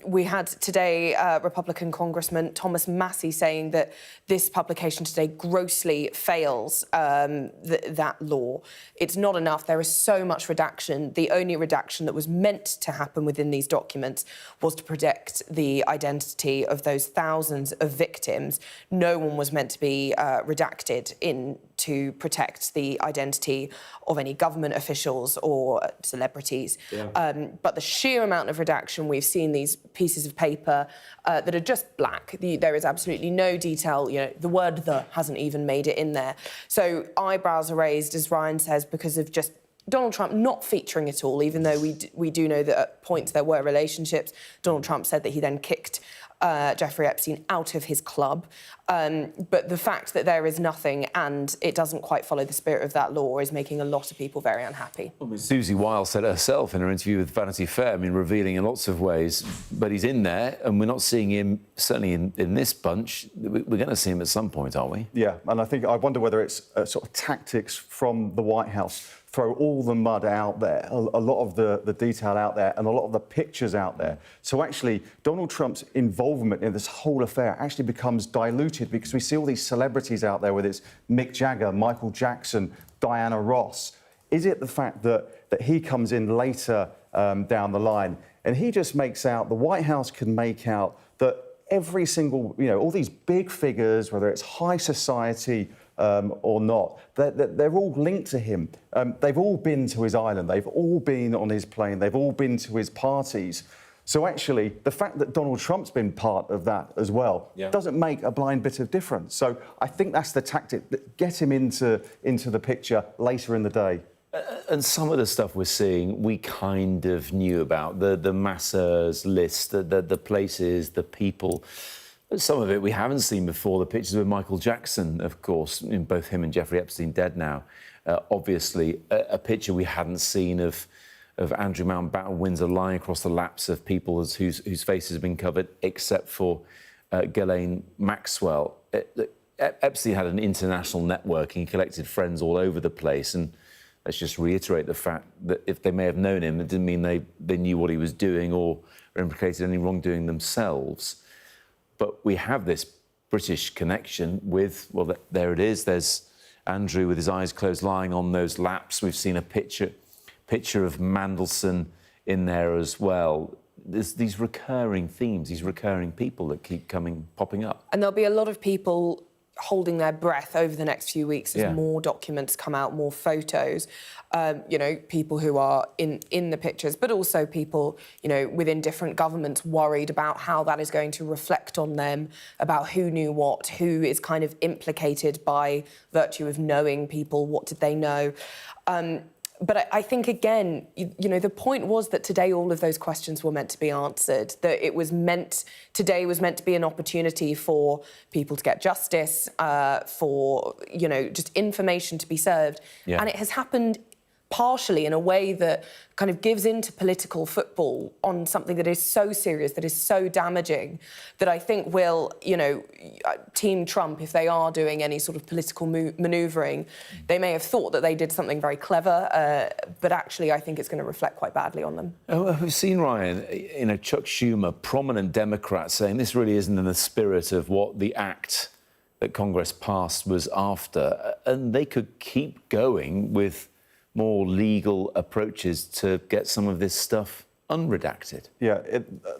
We had today Republican Congressman Thomas Massey saying that this publication today grossly fails that law. It's not enough. There is so much redaction. The only redaction that was meant to happen within these documents was to protect the identity of those thousands of victims. No one was meant to be redacted to protect the identity of any government officials or celebrities. Yeah. But the sheer amount of redaction, we've seen these pieces of paper that are just black. There is absolutely no detail. The word "the" hasn't even made it in there. So eyebrows are raised, as Ryan says, because of just Donald Trump not featuring at all, even though we do know that at points there were relationships. Donald Trump said that he then kicked Jeffrey Epstein out of his club. But the fact that there is nothing and it doesn't quite follow the spirit of that law is making a lot of people very unhappy. Well, Susie Wiles said it herself in her interview with Vanity Fair, revealing in lots of ways, but he's in there and we're not seeing him, certainly in this bunch. We're going to see him at some point, aren't we? Yeah, and I wonder whether it's sort of tactics from the White House. Throw all the mud out there, a lot of the detail out there, and a lot of the pictures out there. So actually, Donald Trump's involvement in this whole affair actually becomes diluted, because we see all these celebrities out there, whether it's Mick Jagger, Michael Jackson, Diana Ross. Is it the fact that he comes in later down the line, and he just makes out, the White House can make out that every single, all these big figures, whether it's high society or not, they're all linked to him. They've all been to his island. They've all been on his plane. They've all been to his parties. So actually, the fact that Donald Trump's been part of that as well doesn't make a blind bit of difference. So I think that's the tactic, that get him into the picture later in the day. And some of the stuff we're seeing, we kind of knew about, the masseurs list, the places, the people. Some of it we haven't seen before. The pictures with Michael Jackson, of course, in both him and Jeffrey Epstein dead now. Obviously, a picture we hadn't seen of Andrew Mountbatten Windsor lying across the laps of people whose faces have been covered, except for Ghislaine Maxwell. Epstein had an international network. He collected friends all over the place. And let's just reiterate the fact that if they may have known him, it didn't mean they knew what he was doing or implicated any wrongdoing themselves. But we have this British connection with, well, there it is. There's Andrew with his eyes closed lying on those laps. We've seen a picture of Mandelson in there as well. There's these recurring themes, these recurring people that keep popping up. And there'll be a lot of people holding their breath over the next few weeks as more documents come out, more photos, you know, people who are in the pictures, but also people, you know, within different governments worried about how that is going to reflect on them, about who knew what, who is kind of implicated by virtue of knowing people, what did they know. But I think, again, you know, the point was that today all of those questions were meant to be answered, that today was meant to be an opportunity for people to get justice, for, you know, just information to be served. And it has happened partially in a way that kind of gives into political football on something that is so serious, that is so damaging, that I think will, you know, Team Trump, if they are doing any sort of political manoeuvring, they may have thought that they did something very clever, but actually I think it's going to reflect quite badly on them. We've seen, Ryan, you know, Chuck Schumer, prominent Democrat, saying this really isn't in the spirit of what the act that Congress passed was after, and they could keep going with more legal approaches to get some of this stuff unredacted. Yeah,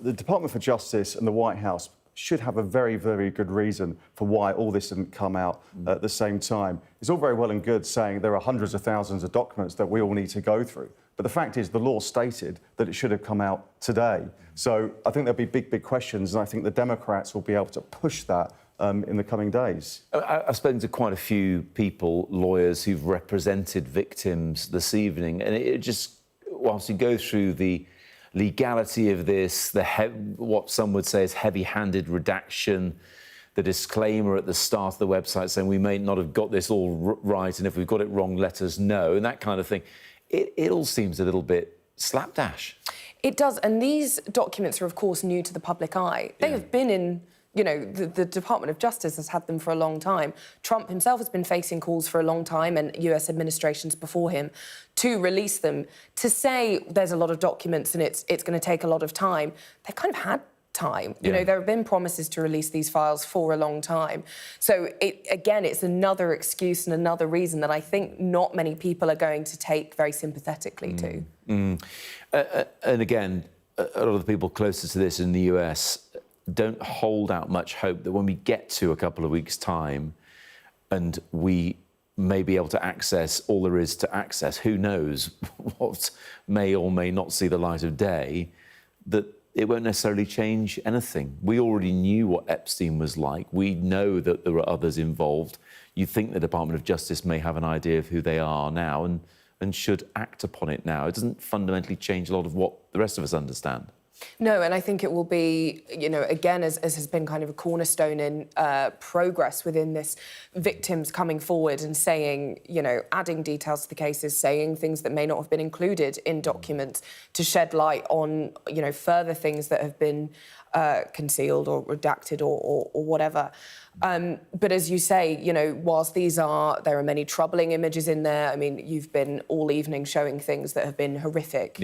the Department for Justice and the White House should have a very, very good reason for why all this didn't come out at the same time. It's all very well and good saying there are hundreds of thousands of documents that we all need to go through. But the fact is the law stated that it should have come out today. So I think there'll be big, big questions, and I think the Democrats will be able to push that in the coming days. I've spoken to quite a few people, lawyers, who've represented victims this evening, and it just, whilst you go through the legality of this, what some would say is heavy-handed redaction, the disclaimer at the start of the website saying we may not have got this all right, and if we've got it wrong, let us know, and that kind of thing, it all seems a little bit slapdash. It does, and these documents are, of course, new to the public eye. They have been in... You know, the Department of Justice has had them for a long time. Trump himself has been facing calls for a long time, and US administrations before him, to release them. To say there's a lot of documents and it's going to take a lot of time, they've kind of had time. You know, there have been promises to release these files for a long time. So, again, it's another excuse and another reason that I think not many people are going to take very sympathetically to. And again, a lot of the people closest to this in the US don't hold out much hope that when we get to a couple of weeks' time and we may be able to access all there is to access, who knows what may or may not see the light of day, that it won't necessarily change anything. We already knew what Epstein was like. We know that there are others involved. You think the Department of Justice may have an idea of who they are now and should act upon it now. It doesn't fundamentally change a lot of what the rest of us understand. No, and I think it will be, you know, again, as has been kind of a cornerstone in progress within this, victims coming forward and saying, you know, adding details to the cases, saying things that may not have been included in documents to shed light on, you know, further things that have been concealed or redacted or whatever. But as you say, you know, whilst there are many troubling images in there. I mean, you've been all evening showing things that have been horrific.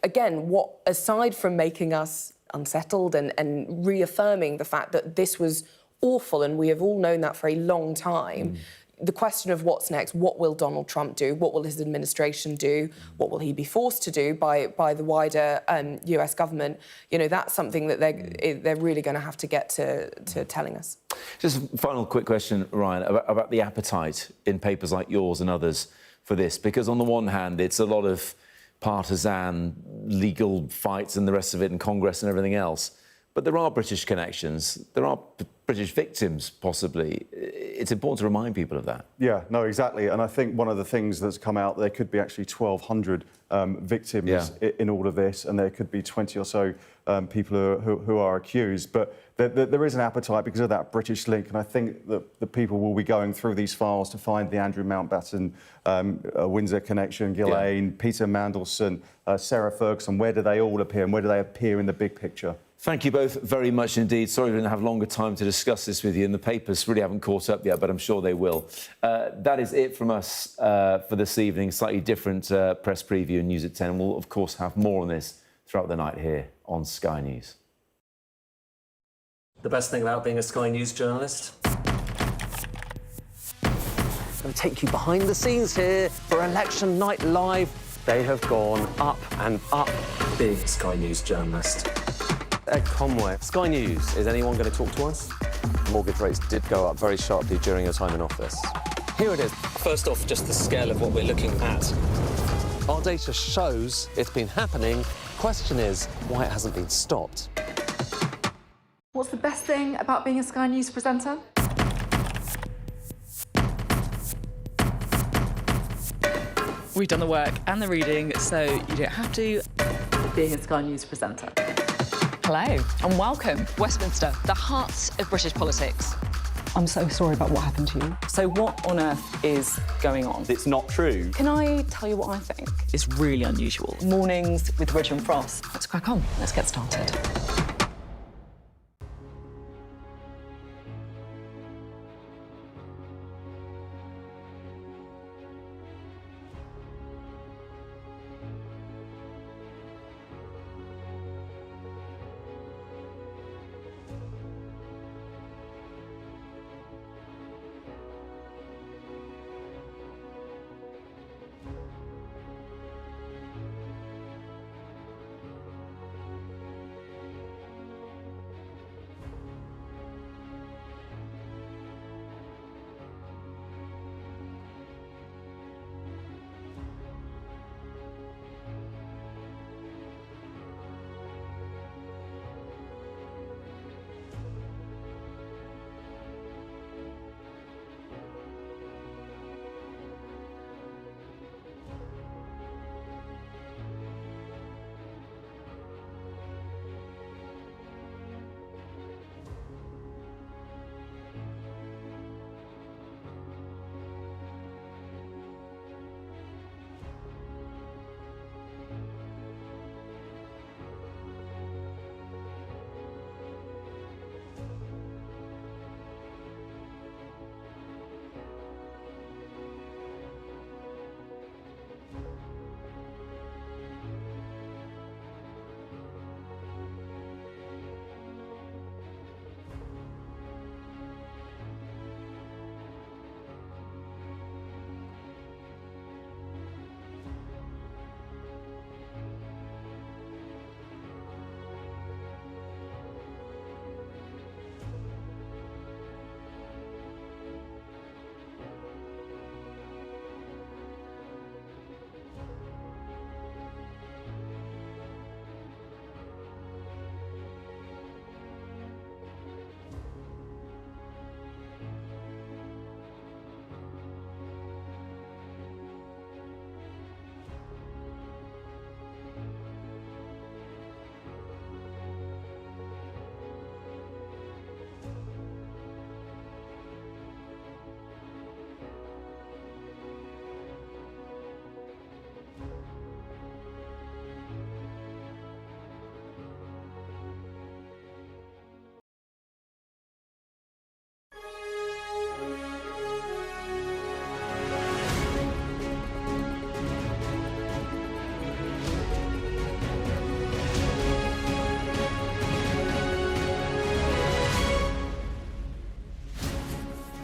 Again, aside from making us unsettled and reaffirming the fact that this was awful and we have all known that for a long time, the question of what's next, what will Donald Trump do, what will his administration do, what will he be forced to do by the wider US government, you know, that's something that they're really going to have to get to telling us. Just a final quick question, Ryan, about the appetite in papers like yours and others for this, because on the one hand, it's a lot of partisan legal fights and the rest of it in Congress and everything else. But there are British connections. There are British victims, possibly. It's important to remind people of that. Yeah, no, exactly. And I think one of the things that's come out, there could be actually 1,200 victims in all of this, and there could be 20 or so people who are accused. But there is an appetite because of that British link, and I think that the people will be going through these files to find the Andrew Mountbatten Windsor connection, Ghislaine, Peter Mandelson, Sarah Ferguson. Where do they all appear, and where do they appear in the big picture? Thank you both very much indeed. Sorry we didn't have longer time to discuss this with you, and the papers really haven't caught up yet, but I'm sure they will. That is it from us for this evening. Slightly different press preview and News at 10. We'll, of course, have more on this throughout the night here on Sky News. The best thing about being a Sky News journalist? I'm going to take you behind the scenes here for Election Night Live. They have gone up and up. Being a Sky News journalist. Ed Conway, Sky News. Is anyone going to talk to us? Mortgage rates did go up very sharply during your time in office. Here it is. First off, just the scale of what we're looking at. Our data shows it's been happening. Question is, why it hasn't been stopped. What's the best thing about being a Sky News presenter? We've done the work and the reading, so you don't have to. Being a Sky News presenter. Hello and welcome. Westminster, the heart of British politics. I'm so sorry about what happened to you. So what on earth is going on? It's not true. Can I tell you what I think? It's really unusual. Mornings with Richard and Frost. Let's crack on. Let's get started.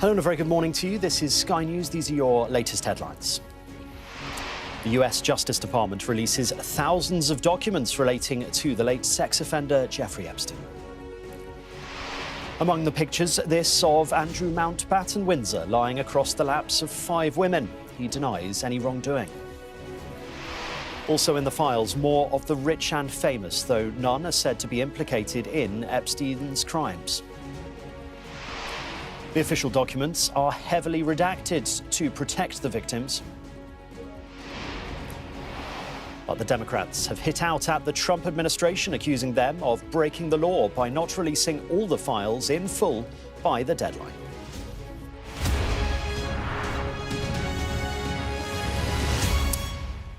Hello and a very good morning to you. This is Sky News. These are your latest headlines. The US Justice Department releases thousands of documents relating to the late sex offender Jeffrey Epstein. Among the pictures, this of Andrew Mountbatten Windsor lying across the laps of 5 women. He denies any wrongdoing. Also in the files, more of the rich and famous, though none are said to be implicated in Epstein's crimes. The official documents are heavily redacted to protect the victims. But the Democrats have hit out at the Trump administration, accusing them of breaking the law by not releasing all the files in full by the deadline.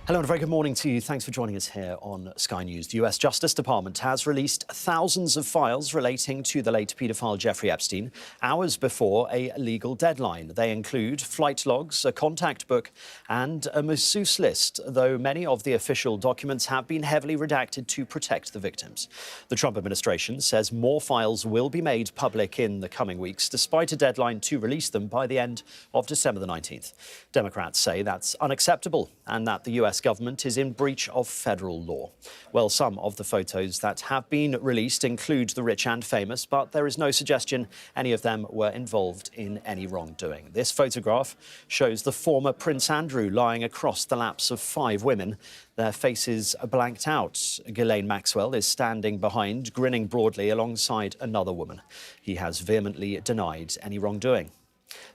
Hello and a very good morning to you. Thanks for joining us here on Sky News. The US Justice Department has released thousands of files relating to the late paedophile Jeffrey Epstein hours before a legal deadline. They include flight logs, a contact book and a masseuse list, though many of the official documents have been heavily redacted to protect the victims. The Trump administration says more files will be made public in the coming weeks, despite a deadline to release them by the end of December the 19th. Democrats say that's unacceptable and that the US government is in breach of federal law. Well, some of the photos that have been released include the rich and famous, but there is no suggestion any of them were involved in any wrongdoing. This photograph shows the former Prince Andrew lying across the laps of 5 women. Their faces are blanked out. Ghislaine Maxwell is standing behind, grinning broadly alongside another woman. He has vehemently denied any wrongdoing.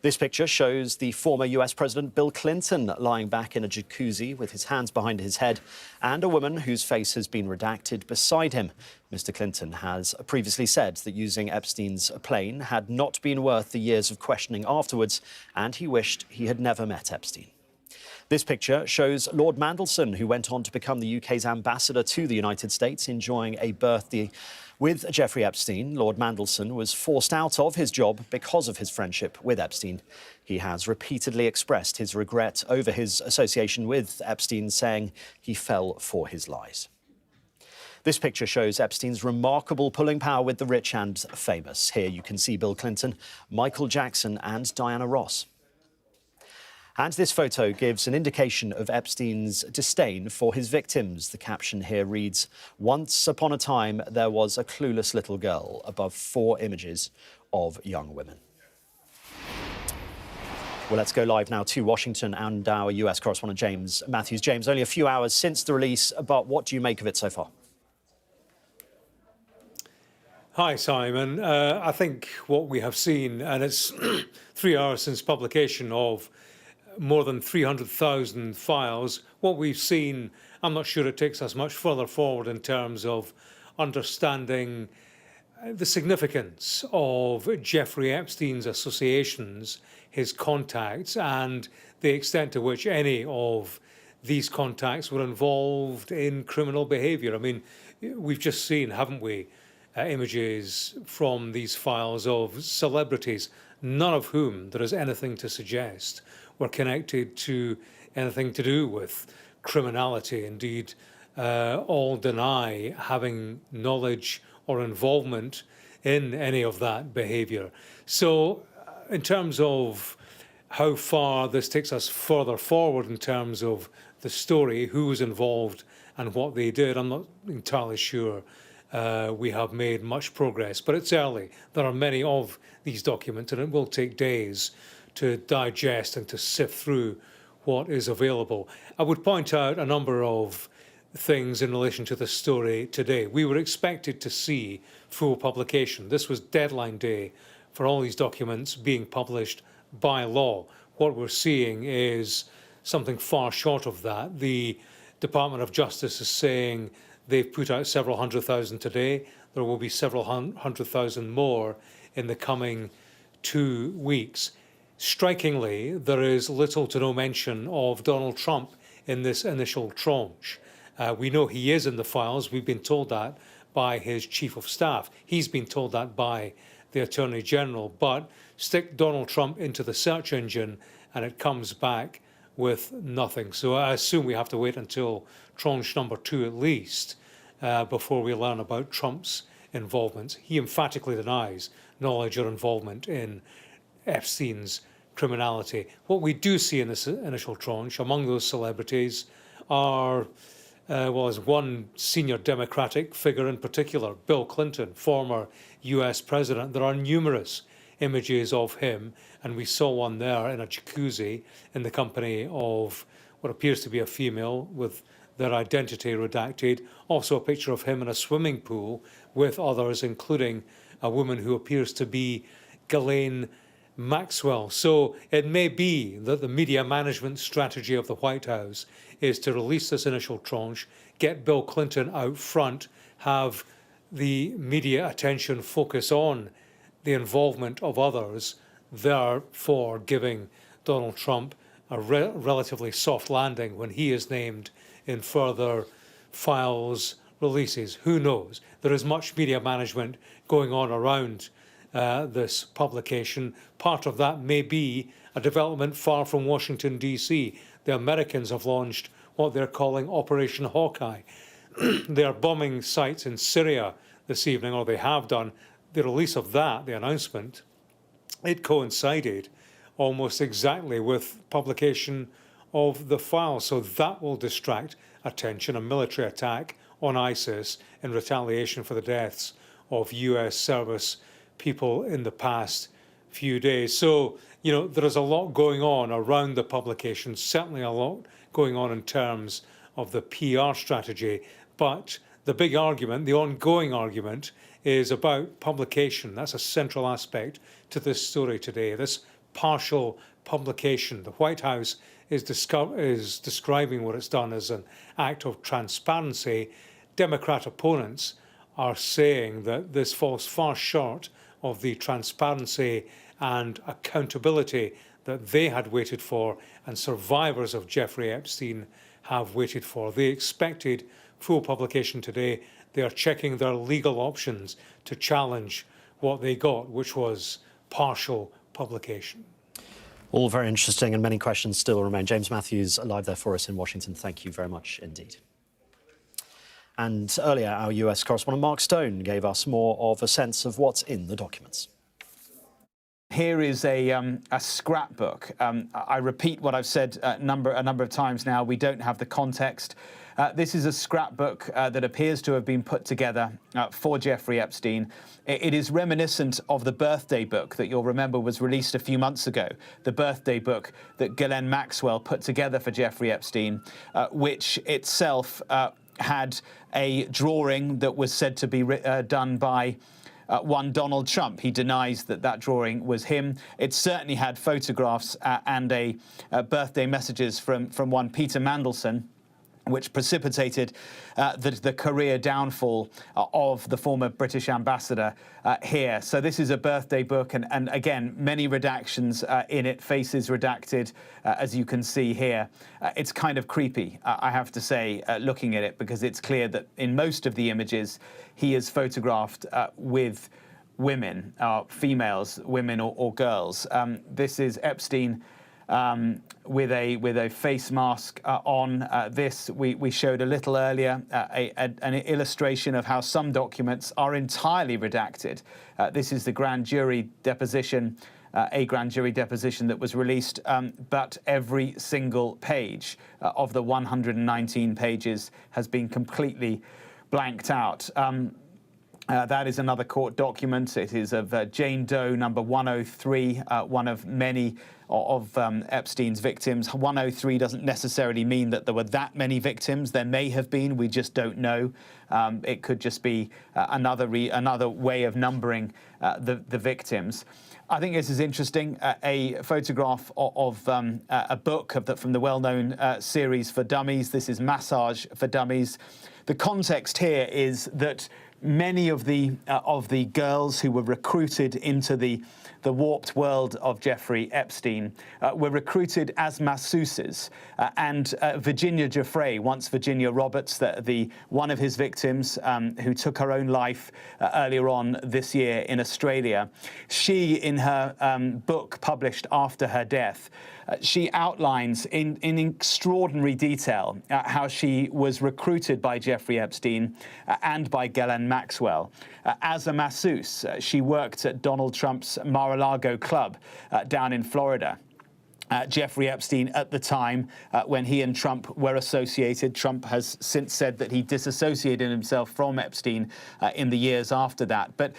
This picture shows the former US President Bill Clinton lying back in a jacuzzi with his hands behind his head and a woman whose face has been redacted beside him. Mr. Clinton has previously said that using Epstein's plane had not been worth the years of questioning afterwards, and he wished he had never met Epstein. This picture shows Lord Mandelson, who went on to become the UK's ambassador to the United States, enjoying a birthday with Jeffrey Epstein. Lord Mandelson was forced out of his job because of his friendship with Epstein. He has repeatedly expressed his regret over his association with Epstein, saying he fell for his lies. This picture shows Epstein's remarkable pulling power with the rich and famous. Here you can see Bill Clinton, Michael Jackson and Diana Ross. And this photo gives an indication of Epstein's disdain for his victims. The caption here reads, "Once upon a time, there was a clueless little girl," above 4 images of young women. Well, let's go live now to Washington and our US correspondent, James Matthews. James, only a few hours since the release, but what do you make of it so far? Hi, Simon. I think what we have seen, and it's 3 hours since publication of more than 300,000 files. What we've seen, I'm not sure it takes us much further forward in terms of understanding the significance of Jeffrey Epstein's associations, his contacts, and the extent to which any of these contacts were involved in criminal behaviour. I mean, we've just seen, haven't we, images from these files of celebrities, none of whom there is anything to suggest were connected to anything to do with criminality. Indeed, all deny having knowledge or involvement in any of that behaviour. So in terms of how far this takes us further forward in terms of the story, who was involved and what they did, I'm not entirely sure we have made much progress, but it's early. There are many of these documents and it will take days to digest and to sift through what is available. I would point out a number of things in relation to the story today. We were expected to see full publication. This was deadline day for all these documents being published by law. What we're seeing is something far short of that. The Department of Justice is saying they've put out several 100,000 today. There will be several 100,000 more in the coming 2 weeks. Strikingly, there is little to no mention of Donald Trump in this initial tranche. We know he is in the files. We've been told that by his chief of staff. He's been told that by the Attorney General. But stick Donald Trump into the search engine and it comes back with nothing. So I assume we have to wait until tranche number 2 at least before we learn about Trump's involvement. He emphatically denies knowledge or involvement in Epstein's criminality. What we do see in this initial tranche among those celebrities are, well, as one senior Democratic figure in particular, Bill Clinton, former US president. There are numerous images of him, and we saw one there in a jacuzzi in the company of what appears to be a female with their identity redacted. Also a picture of him in a swimming pool with others, including a woman who appears to be Ghislaine Maxwell. So it may be that the media management strategy of the White House is to release this initial tranche, get Bill Clinton out front, have the media attention focus on the involvement of others, therefore giving Donald Trump a relatively soft landing when he is named in further files releases. Who knows? There is much media management going on around this publication. Part of that may be a development far from Washington, D.C. The Americans have launched what they're calling Operation Hawkeye. They are bombing sites in Syria this evening, or they have done. The release of that, the announcement, it coincided almost exactly with publication of the file. So that will distract attention, a military attack on ISIS in retaliation for the deaths of US service people in the past few days. So, you know, there is a lot going on around the publication, certainly a lot going on in terms of the PR strategy. But the big argument, the ongoing argument, is about publication. That's a central aspect to this story today, this partial publication. The White House is describing what it's done as an act of transparency. Democrat opponents are saying that this falls far short of the transparency and accountability that they had waited for and survivors of Jeffrey Epstein have waited for. They expected full publication today. They are checking their legal options to challenge what they got, which was partial publication. All very interesting, and many questions still remain. James Matthews live there for us in Washington. Thank you very much indeed. And earlier, our US correspondent Mark Stone gave us more of a sense of what's in the documents. Here is a scrapbook. I repeat what I've said a number of times now. We don't have the context. This is a scrapbook that appears to have been put together for Jeffrey Epstein. It is reminiscent of the birthday book that you'll remember was released a few months ago, the birthday book that Ghislaine Maxwell put together for Jeffrey Epstein, which itself had a drawing that was said to be done by one Donald Trump. He denies that that drawing was him. It certainly had photographs and birthday messages from one Peter Mandelson, which precipitated the career downfall of the former British ambassador here. So this is a birthday book, and again, many redactions in it, faces redacted, as you can see here. It's kind of creepy, I have to say, looking at it, because it's clear that in most of the images, he is photographed with women, females, women or girls. This is Epstein with a face mask on. This we showed a little earlier, an illustration of how some documents are entirely redacted. This is the grand jury deposition, a grand jury deposition that was released, but every single page of the 119 pages has been completely blanked out. That is another court document. It is of Jane Doe number 103, one of many of Epstein's victims. 103 doesn't necessarily mean that there were that many victims. There may have been. We just don't know. It could just be another way of numbering the victims. I think this is interesting. A photograph of a book from the well-known series for dummies. This is Massage for Dummies. The context here is that many of the girls who were recruited into the warped world of Jeffrey Epstein were recruited as masseuses, and Virginia Giuffre, once Virginia Roberts, one of his victims who took her own life earlier on this year in Australia, she, in her book published after her death, she outlines in extraordinary detail how she was recruited by Jeffrey Epstein and by Ghislaine Maxwell as a masseuse. She worked at Donald Trump's Mar-a-Lago club down in Florida. Jeffrey Epstein at the time when he and Trump were associated. Trump has since said that he disassociated himself from Epstein in the years after that. But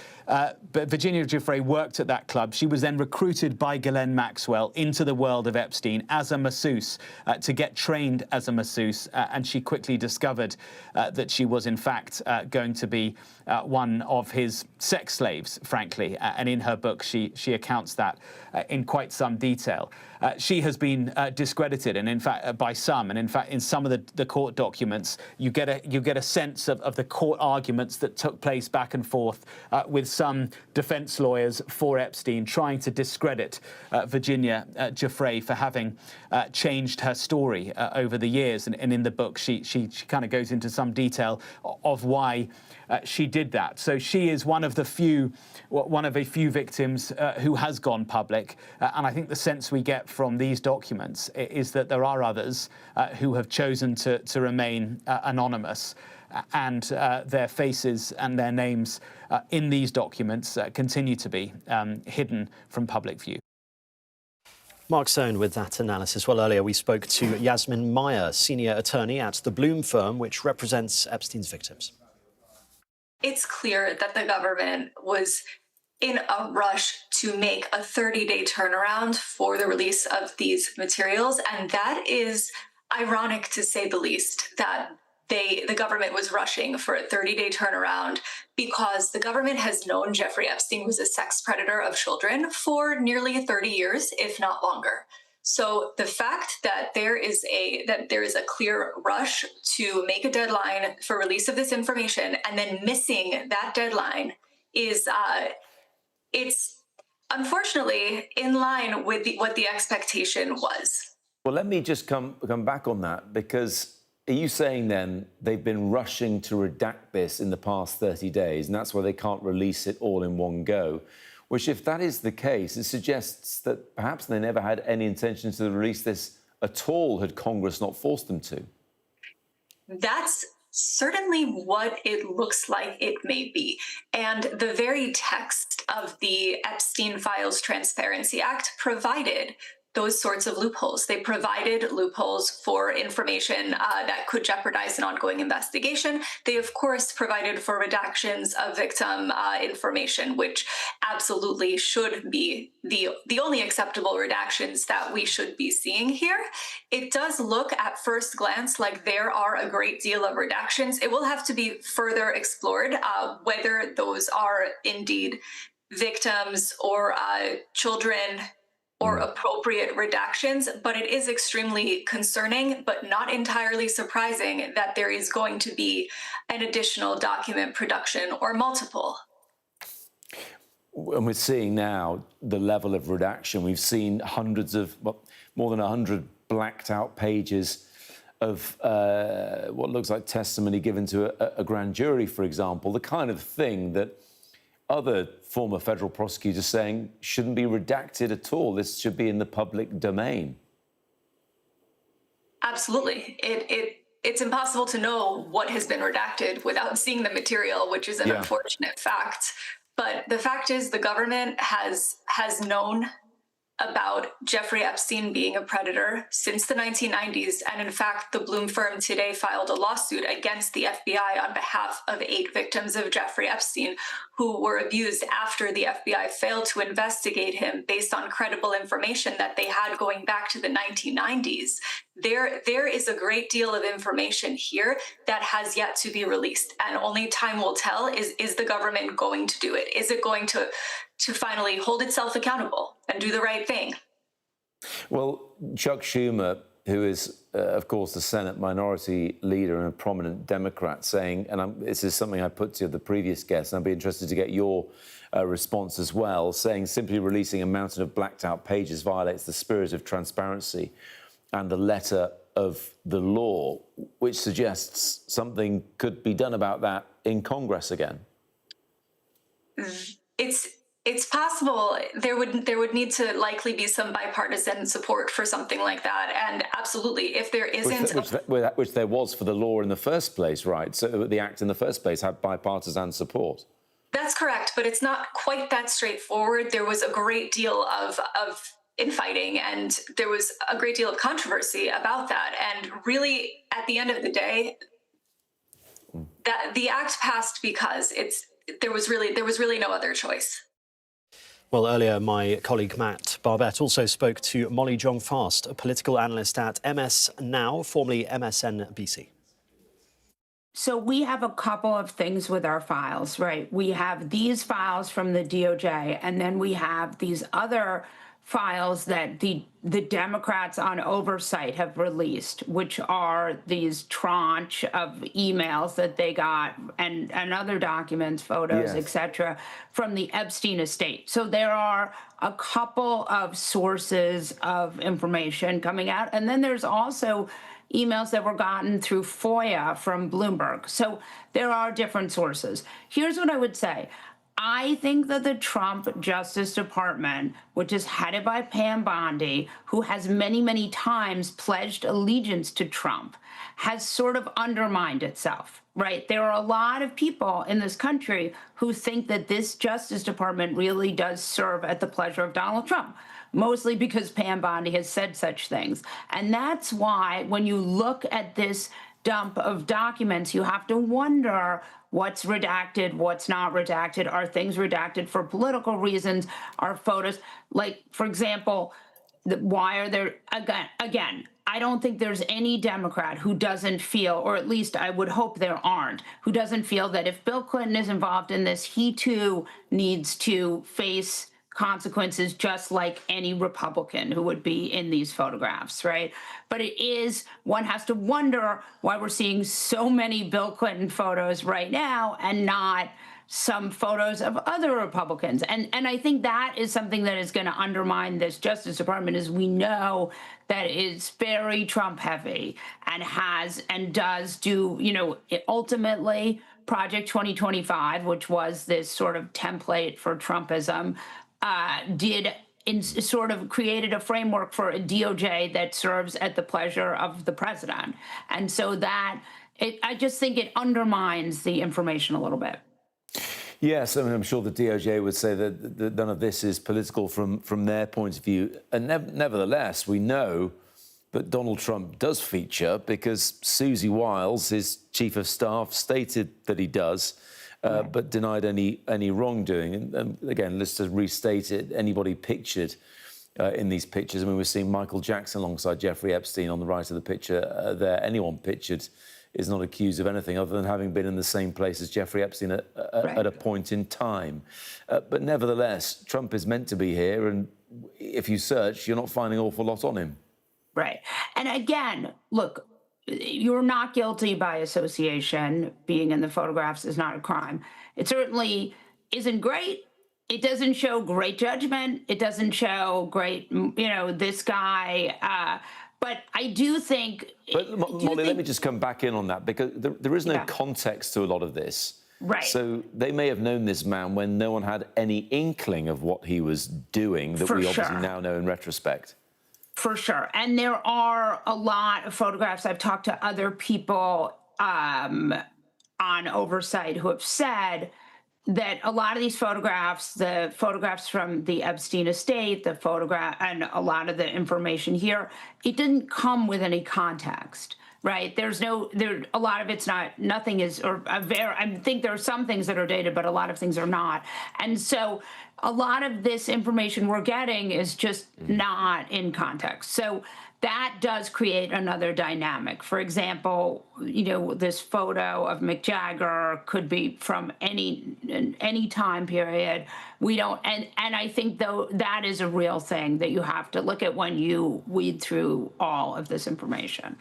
Virginia Giuffre worked at that club. She was then recruited by Ghislaine Maxwell into the world of Epstein as a masseuse to get trained as a masseuse. And she quickly discovered that she was, in fact, going to be one of his sex slaves, frankly. And in her book, she accounts that in quite some detail. She has been discredited, and in fact, by some, and in fact, in some of the court documents, you get a sense of the court arguments that took place back and forth with some defense lawyers for Epstein trying to discredit Virginia Giuffre for having changed her story over the years. And in the book, she kind of goes into some detail of why she did that. So she is one of a few victims who has gone public, and I think the sense we get from these documents is that there are others who have chosen to remain anonymous, and their faces and their names in these documents continue to be hidden from public view. Mark Sohn with that analysis. Well, earlier we spoke to Yasmin Meyer, senior attorney at the Bloom firm, which represents Epstein's victims. It's clear that the government was in a rush to make a 30-day turnaround for the release of these materials. And that is ironic, to say the least, that the government was rushing for a 30-day turnaround, because the government has known Jeffrey Epstein was a sex predator of children for nearly 30 years, if not longer. So the fact that there is a clear rush to make a deadline for release of this information and then missing that deadline is it's unfortunately in line with what the expectation was. Well, let me just come back on that, because are you saying then they've been rushing to redact this in the past 30 days, and that's why they can't release it all in one go? Which, if that is the case, it suggests that perhaps they never had any intention to release this at all had Congress not forced them to. That's certainly what it looks like it may be. And the very text of the Epstein Files Transparency Act provided those sorts of loopholes. They provided loopholes for information that could jeopardize an ongoing investigation. They, of course, provided for redactions of victim information, which absolutely should be the only acceptable redactions that we should be seeing here. It does look at first glance like there are a great deal of redactions. It will have to be further explored whether those are indeed victims or children or appropriate redactions, but it is extremely concerning, but not entirely surprising that there is going to be an additional document production or multiple. And we're seeing now the level of redaction. We've seen hundreds of, more than 100 blacked out pages of what looks like testimony given to a grand jury, for example, the kind of thing that other former federal prosecutors saying shouldn't be redacted at all. This should be in the public domain. Absolutely. It's impossible to know what has been redacted without seeing the material, which is an unfortunate fact. But the fact is the government has known about Jeffrey Epstein being a predator since the 1990s. And in fact, the Bloom firm today filed a lawsuit against the FBI on behalf of 8 victims of Jeffrey Epstein who were abused after the FBI failed to investigate him based on credible information that they had going back to the 1990s. There is a great deal of information here that has yet to be released, and only time will tell is the government going to do it? Is it going to finally hold itself accountable and do the right thing? Well, Chuck Schumer, who is, of course, the Senate minority leader and a prominent Democrat, saying, and this is something I put to the previous guest, and I'd be interested to get your response as well, saying simply releasing a mountain of blacked out pages violates the spirit of transparency and the letter of the law, which suggests something could be done about that in Congress again. It's possible. There would need to likely be some bipartisan support for something like that, and absolutely, if there isn't, which there was for the law in the first place, right? So the act in the first place had bipartisan support. That's correct, but it's not quite that straightforward. There was a great deal of infighting, and there was a great deal of controversy about that. And really, at the end of the day, that the act passed because there was really no other choice. Well, earlier, my colleague Matt Barbette also spoke to Molly Jong-Fast, a political analyst at MS Now, formerly MSNBC. So we have a couple of things with our files, right? We have these files from the DOJ, and then we have these other files that the Democrats on oversight have released, which are these tranche of emails that they got and other documents, photos, Yes. etc., from the Epstein estate. So there are a couple of sources of information coming out. And then there's also emails that were gotten through FOIA from Bloomberg. So there are different sources. Here's what I would say. I think that the Trump Justice Department, which is headed by Pam Bondi, who has many, many times pledged allegiance to Trump, has sort of undermined itself, right? There are a lot of people in this country who think that this Justice Department really does serve at the pleasure of Donald Trump, mostly because Pam Bondi has said such things. And that's why when you look at this dump of documents, you have to wonder what's redacted, what's not redacted. Are things redacted for political reasons? Are photos, like, for example, why are there, again, I don't think there's any Democrat who doesn't feel, or at least I would hope there aren't, who doesn't feel that if Bill Clinton is involved in this, he too needs to face consequences just like any Republican who would be in these photographs, right? But it is, one has to wonder why we're seeing so many Bill Clinton photos right now and not some photos of other Republicans. And I think that is something that is going to undermine this Justice Department, is we know that it's very Trump heavy and has and does do, you know, ultimately Project 2025, which was this sort of template for Trumpism, sort of created a framework for a DOJ that serves at the pleasure of the president. And so that, I just think it undermines the information a little bit. Yes, I mean, I'm sure the DOJ would say that none of this is political from their point of view. And nevertheless, we know that Donald Trump does feature because Susie Wiles, his chief of staff, stated that he does. But denied any wrongdoing. And again, let's just restate it. Anybody pictured in these pictures, I mean, we're seeing Michael Jackson alongside Jeffrey Epstein on the right of the picture there. Anyone pictured is not accused of anything other than having been in the same place as Jeffrey Epstein at a point in time. But nevertheless, Trump is meant to be here, and if you search, you're not finding an awful lot on him. Right. And again, look, you're not guilty by association. Being in the photographs is not a crime. It certainly isn't great. It doesn't show great judgment. It doesn't show great, you know, this guy. But I do think... But Molly, let me just come back in on that, because there is no context to a lot of this. Right. So they may have known this man when no one had any inkling of what he was doing that we obviously now know in retrospect. For sure. And there are a lot of photographs. I've talked to other people on oversight who have said that a lot of these photographs, the photographs from the Epstein estate, the photograph, and a lot of the information here, it didn't come with any context, right? There's no, a lot of it's not, nothing is, or I think there are some things that are dated, but a lot of things are not. And so a lot of this information we're getting is just not in context. So that does create another dynamic. For example, you know, this photo of Mick Jagger could be from any time period. We don't, and I think though that is a real thing that you have to look at when you weed through all of this information.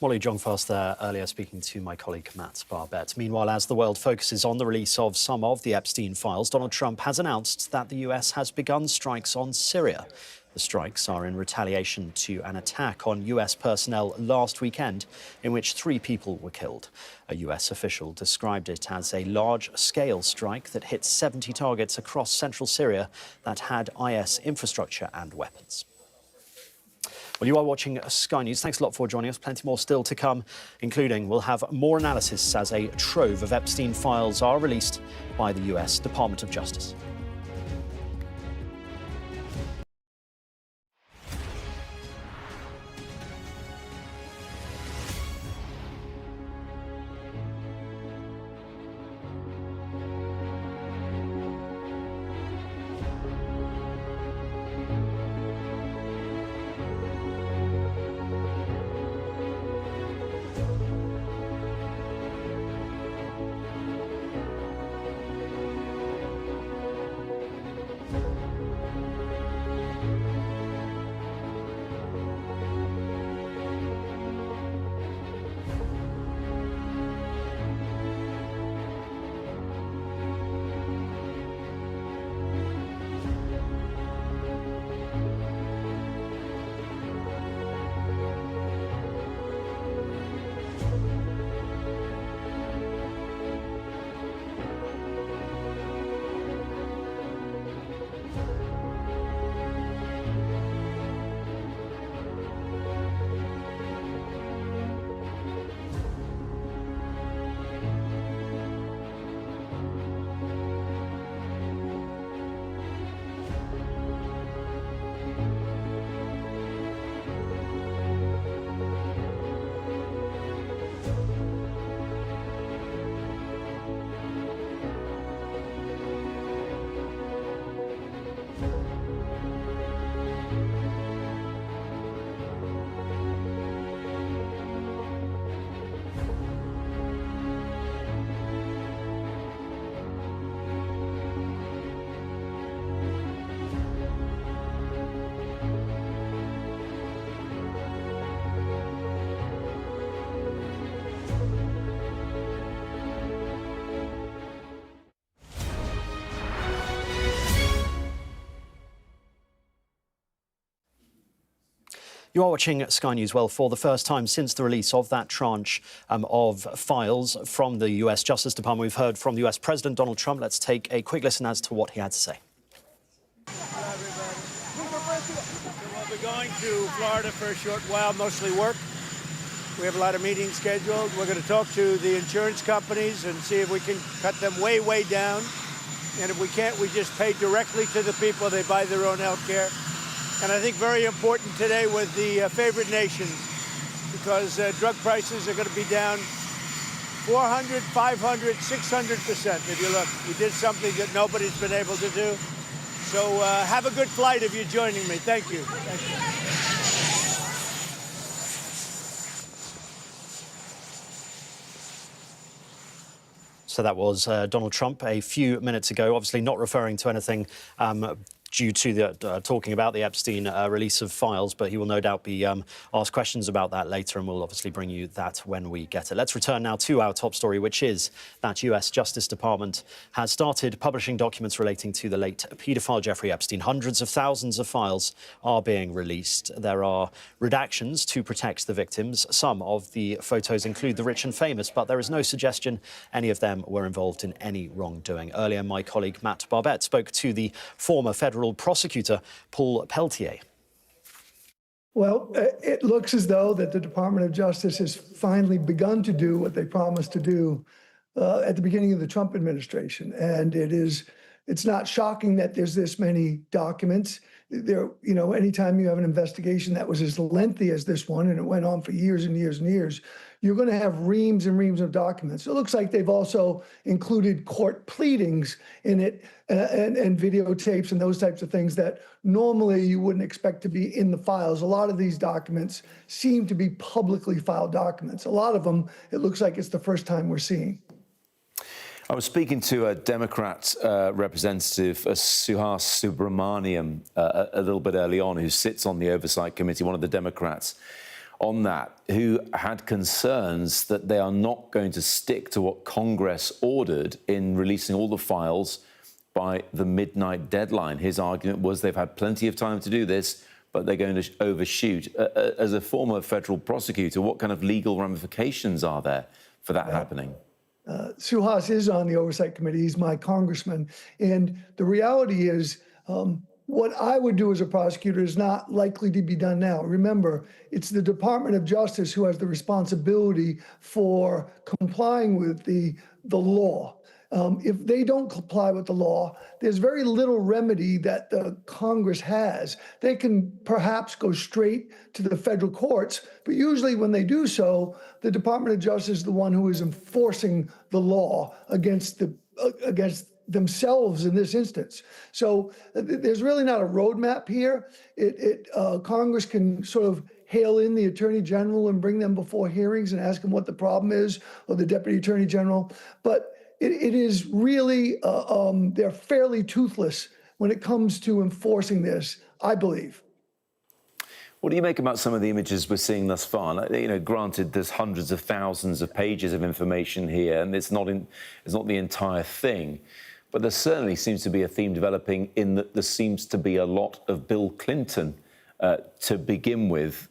Molly Jong-Fast there earlier speaking to my colleague Matt Barbette. Meanwhile, as the world focuses on the release of some of the Epstein files, Donald Trump has announced that the US has begun strikes on Syria. The strikes are in retaliation to an attack on US personnel last weekend in which 3 people were killed. A US official described it as a large-scale strike that hit 70 targets across central Syria that had IS infrastructure and weapons. Well, you are watching Sky News. Thanks a lot for joining us. Plenty more still to come, including we'll have more analysis as a trove of Epstein files are released by the US Department of Justice. You are watching Sky News. Well, for the first time since the release of that tranche of files from the US Justice Department, we've heard from the US President Donald Trump. Let's take a quick listen as to what he had to say. We'll be going to Florida for a short while, mostly work. We have a lot of meetings scheduled. We're going to talk to the insurance companies and see if we can cut them way, way down. And if we can't, we just pay directly to the people. They buy their own health care. And I think very important today with the favored nations, because drug prices are going to be down 400, 500, 600%. If you look, we did something that nobody's been able to do. So have a good flight if you're joining me. Thank you. Thank you. So that was Donald Trump a few minutes ago, obviously not referring to anything due to the talking about the Epstein release of files, but he will no doubt be asked questions about that later, and we'll obviously bring you that when we get it. Let's return now to our top story, which is that US Justice Department has started publishing documents relating to the late paedophile Jeffrey Epstein. Hundreds of thousands of files are being released. There are redactions to protect the victims. Some of the photos include the rich and famous, but there is no suggestion any of them were involved in any wrongdoing. Earlier, my colleague Matt Barbette spoke to the former federal prosecutor Paul Peltier. Well, it looks as though that the Department of Justice has finally begun to do what they promised to do at the beginning of the Trump administration. And it's not shocking that there's this many documents. Anytime you have an investigation that was as lengthy as this one, and it went on for years and years and years, you're going to have reams and reams of documents. It looks like they've also included court pleadings in it and videotapes and those types of things that normally you wouldn't expect to be in the files. A lot of these documents seem to be publicly filed documents. A lot of them, it looks like it's the first time we're seeing. I was speaking to a Democrat representative, Suhas Subramaniam, a little bit early on, who sits on the Oversight Committee, one of the Democrats on that, who had concerns that they are not going to stick to what Congress ordered in releasing all the files by the midnight deadline. His argument was they've had plenty of time to do this, but they're going to overshoot. As a former federal prosecutor, what kind of legal ramifications are there for that happening? Suhas is on the Oversight Committee. He's my congressman. And the reality is, what I would do as a prosecutor is not likely to be done now. Remember, it's the Department of Justice who has the responsibility for complying with the law. If they don't comply with the law, there's very little remedy that the Congress has. They can perhaps go straight to the federal courts, but usually when they do so, the Department of Justice is the one who is enforcing the law against themselves in this instance. So there's really not a roadmap here. Congress can sort of hail in the Attorney General and bring them before hearings and ask them what the problem is, or the Deputy Attorney General. But it is really, they're fairly toothless when it comes to enforcing this, I believe. What do you make about some of the images we're seeing thus far? Granted, there's hundreds of thousands of pages of information here, and it's not the entire thing. But there certainly seems to be a theme developing in that there seems to be a lot of Bill Clinton to begin with.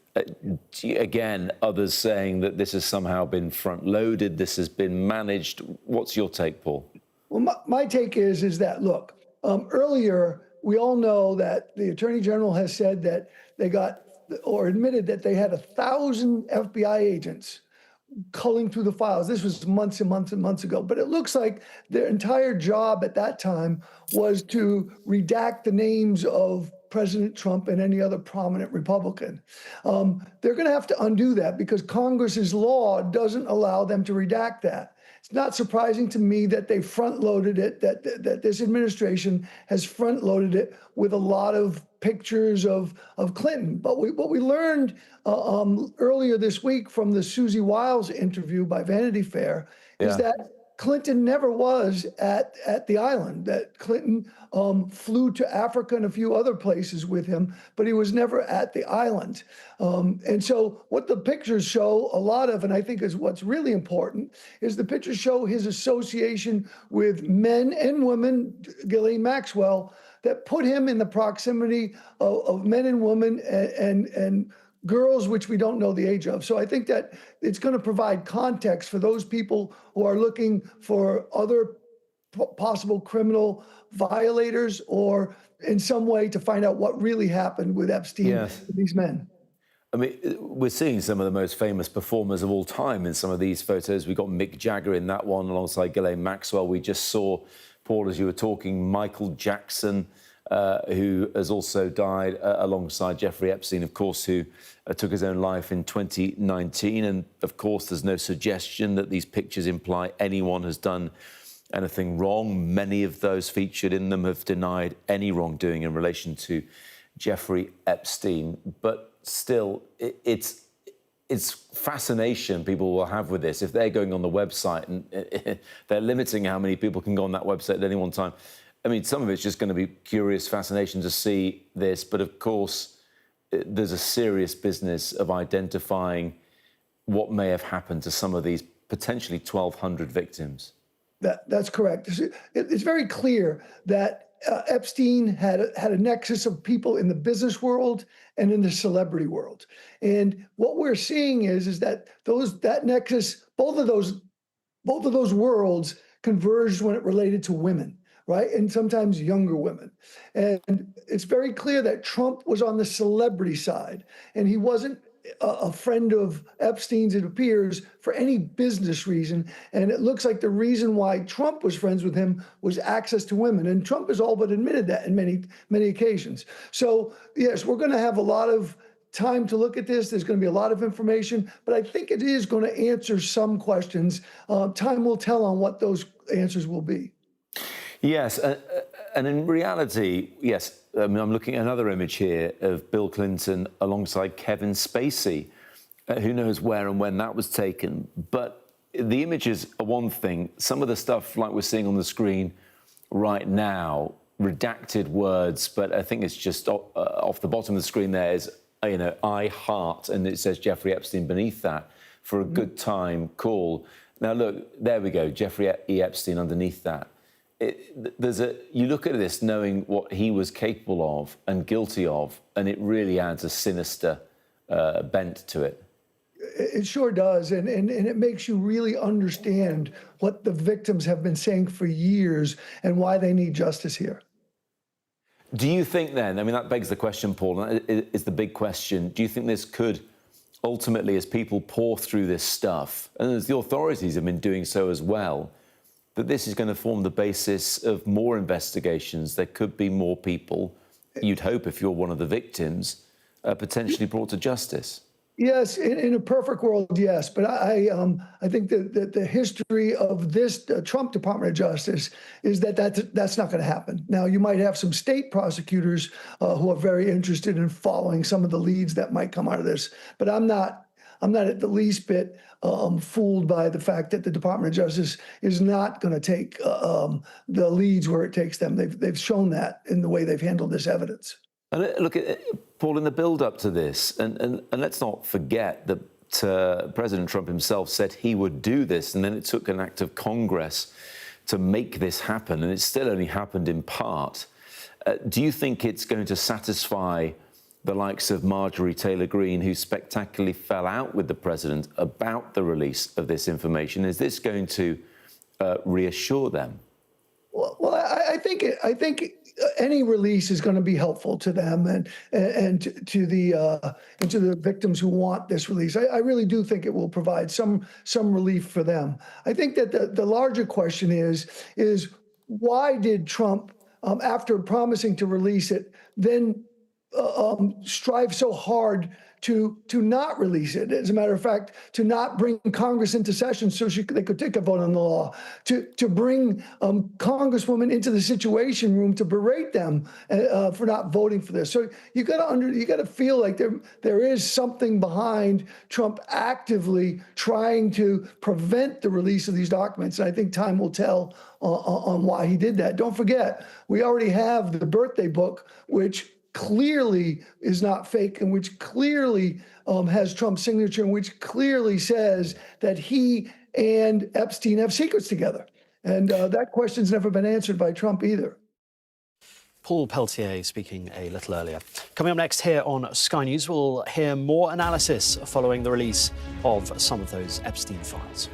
Again, others saying that this has somehow been front-loaded, this has been managed. What's your take, Paul? Well, my take is that, look, earlier, we all know that the Attorney General has said that they got, or admitted that they had 1,000 FBI agents culling through the files. This was months and months and months ago. But it looks like their entire job at that time was to redact the names of President Trump and any other prominent Republican. They're going to have to undo that because Congress's law doesn't allow them to redact that. It's not surprising to me that they front-loaded it, that this administration has front-loaded it with a lot of pictures of Clinton. But what we learned earlier this week from the Susie Wiles interview by Vanity Fair is that Clinton never was at the island, that Clinton flew to Africa and a few other places with him, but he was never at the island. And so what the pictures show a lot of, and I think is what's really important, is the pictures show his association with men and women, Ghislaine Maxwell, that put him in the proximity of men and women and girls which we don't know the age of. So I think that it's going to provide context for those people who are looking for other possible criminal violators or in some way to find out what really happened with Epstein and these men. I mean, we're seeing some of the most famous performers of all time in some of these photos. We've got Mick Jagger in that one alongside Ghislaine Maxwell. We just saw, Paul, as you were talking, Michael Jackson, who has also died alongside Jeffrey Epstein, of course, who took his own life in 2019. And, of course, there's no suggestion that these pictures imply anyone has done anything wrong. Many of those featured in them have denied any wrongdoing in relation to Jeffrey Epstein. But still, it's fascination people will have with this. If they're going on the website and they're limiting how many people can go on that website at any one time, I mean, some of it's just going to be curious fascination to see this. But of course, there's a serious business of identifying what may have happened to some of these potentially 1,200 victims. That's correct. It's very clear that Epstein had a nexus of people in the business world and in the celebrity world. And what we're seeing is that that nexus, both of those worlds converged when it related to women, right? And sometimes younger women. And it's very clear that Trump was on the celebrity side, and he wasn't a friend of Epstein's, it appears, for any business reason. And it looks like the reason why Trump was friends with him was access to women. And Trump has all but admitted that in many occasions. So, yes, we're going to have a lot of time to look at this. There's going to be a lot of information, but I think it is going to answer some questions. Time will tell on what those answers will be. Yes, and in reality, yes, I mean, I'm looking at another image here of Bill Clinton alongside Kevin Spacey. Who knows where and when that was taken. But the images are one thing. Some of the stuff like we're seeing on the screen right now, redacted words, but I think it's just off the bottom of the screen there is, you know, I heart, and it says Jeffrey Epstein beneath that for a good time call. Now, look, there we go, Jeffrey E. Epstein underneath that. You look at this knowing what he was capable of and guilty of, and it really adds a sinister bent to it. It sure does, and it makes you really understand what the victims have been saying for years and why they need justice here. Do you think then, I mean, that begs the question, Paul, and that is the big question, do you think this could ultimately, as people pour through this stuff, and as the authorities have been doing so as well, that this is going to form the basis of more investigations? There could be more people, you'd hope if you're one of the victims, potentially brought to justice. Yes, in a perfect world, yes. But I think that the history of this Trump Department of Justice is that's not going to happen. Now, you might have some state prosecutors who are very interested in following some of the leads that might come out of this. But I'm not at the least bit fooled by the fact that the Department of Justice is not going to take the leads where it takes them. They've shown that in the way they've handled this evidence. And look, Paul, in the build-up to this, and let's not forget that President Trump himself said he would do this, and then it took an act of Congress to make this happen, and it still only happened in part. Do you think it's going to satisfy the likes of Marjorie Taylor Greene, who spectacularly fell out with the president about the release of this information? Is this going to reassure them? Well, I think any release is going to be helpful to them and to the victims who want this release. I really do think it will provide some relief for them. I think that the larger question is why did Trump, after promising to release it, then strive so hard to not release it? As a matter of fact, to not bring Congress into session so they could take a vote on the law, to bring Congresswomen into the Situation Room to berate them for not voting for this. So you got to feel like there is something behind Trump actively trying to prevent the release of these documents. And I think time will tell on why he did that. Don't forget, we already have the birthday book, which clearly is not fake and which clearly has Trump's signature and which clearly says that he and Epstein have secrets together. And that question's never been answered by Trump either. Paul Peltier speaking a little earlier. Coming up next here on Sky News, we'll hear more analysis following the release of some of those Epstein files.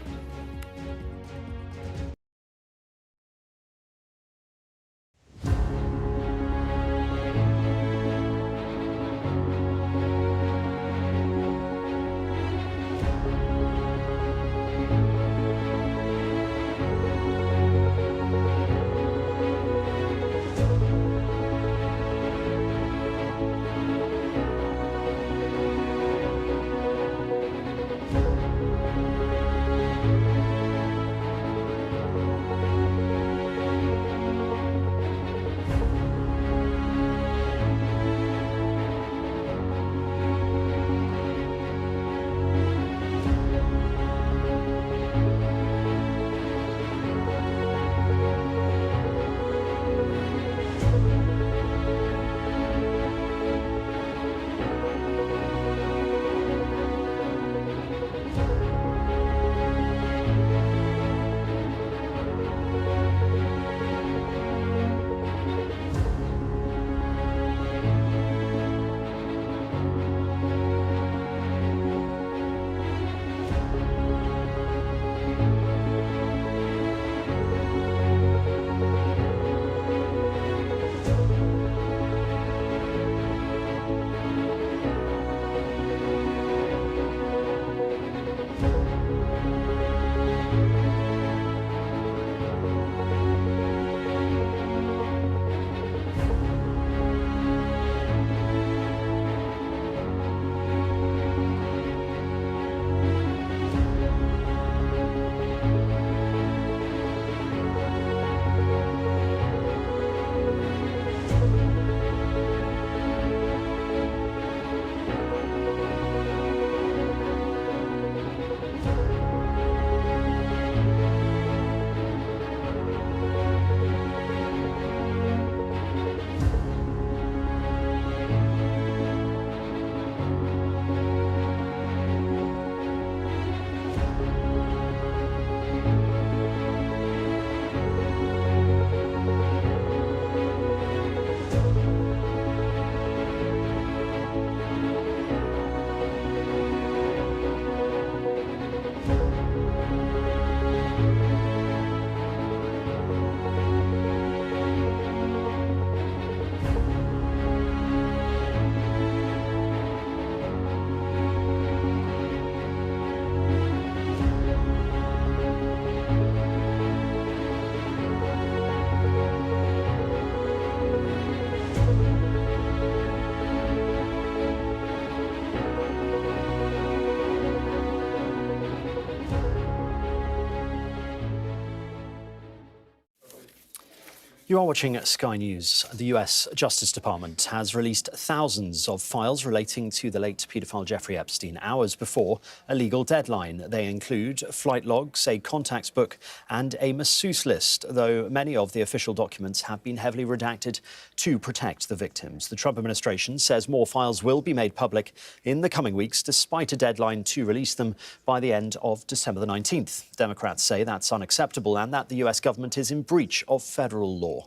You are watching Sky News. The US Justice Department has released thousands of files relating to the late paedophile Jeffrey Epstein hours before a legal deadline. They include flight logs, a contacts book and a masseuse list, though many of the official documents have been heavily redacted to protect the victims. The Trump administration says more files will be made public in the coming weeks, despite a deadline to release them by the end of December the 19th. Democrats say that's unacceptable and that the US government is in breach of federal law.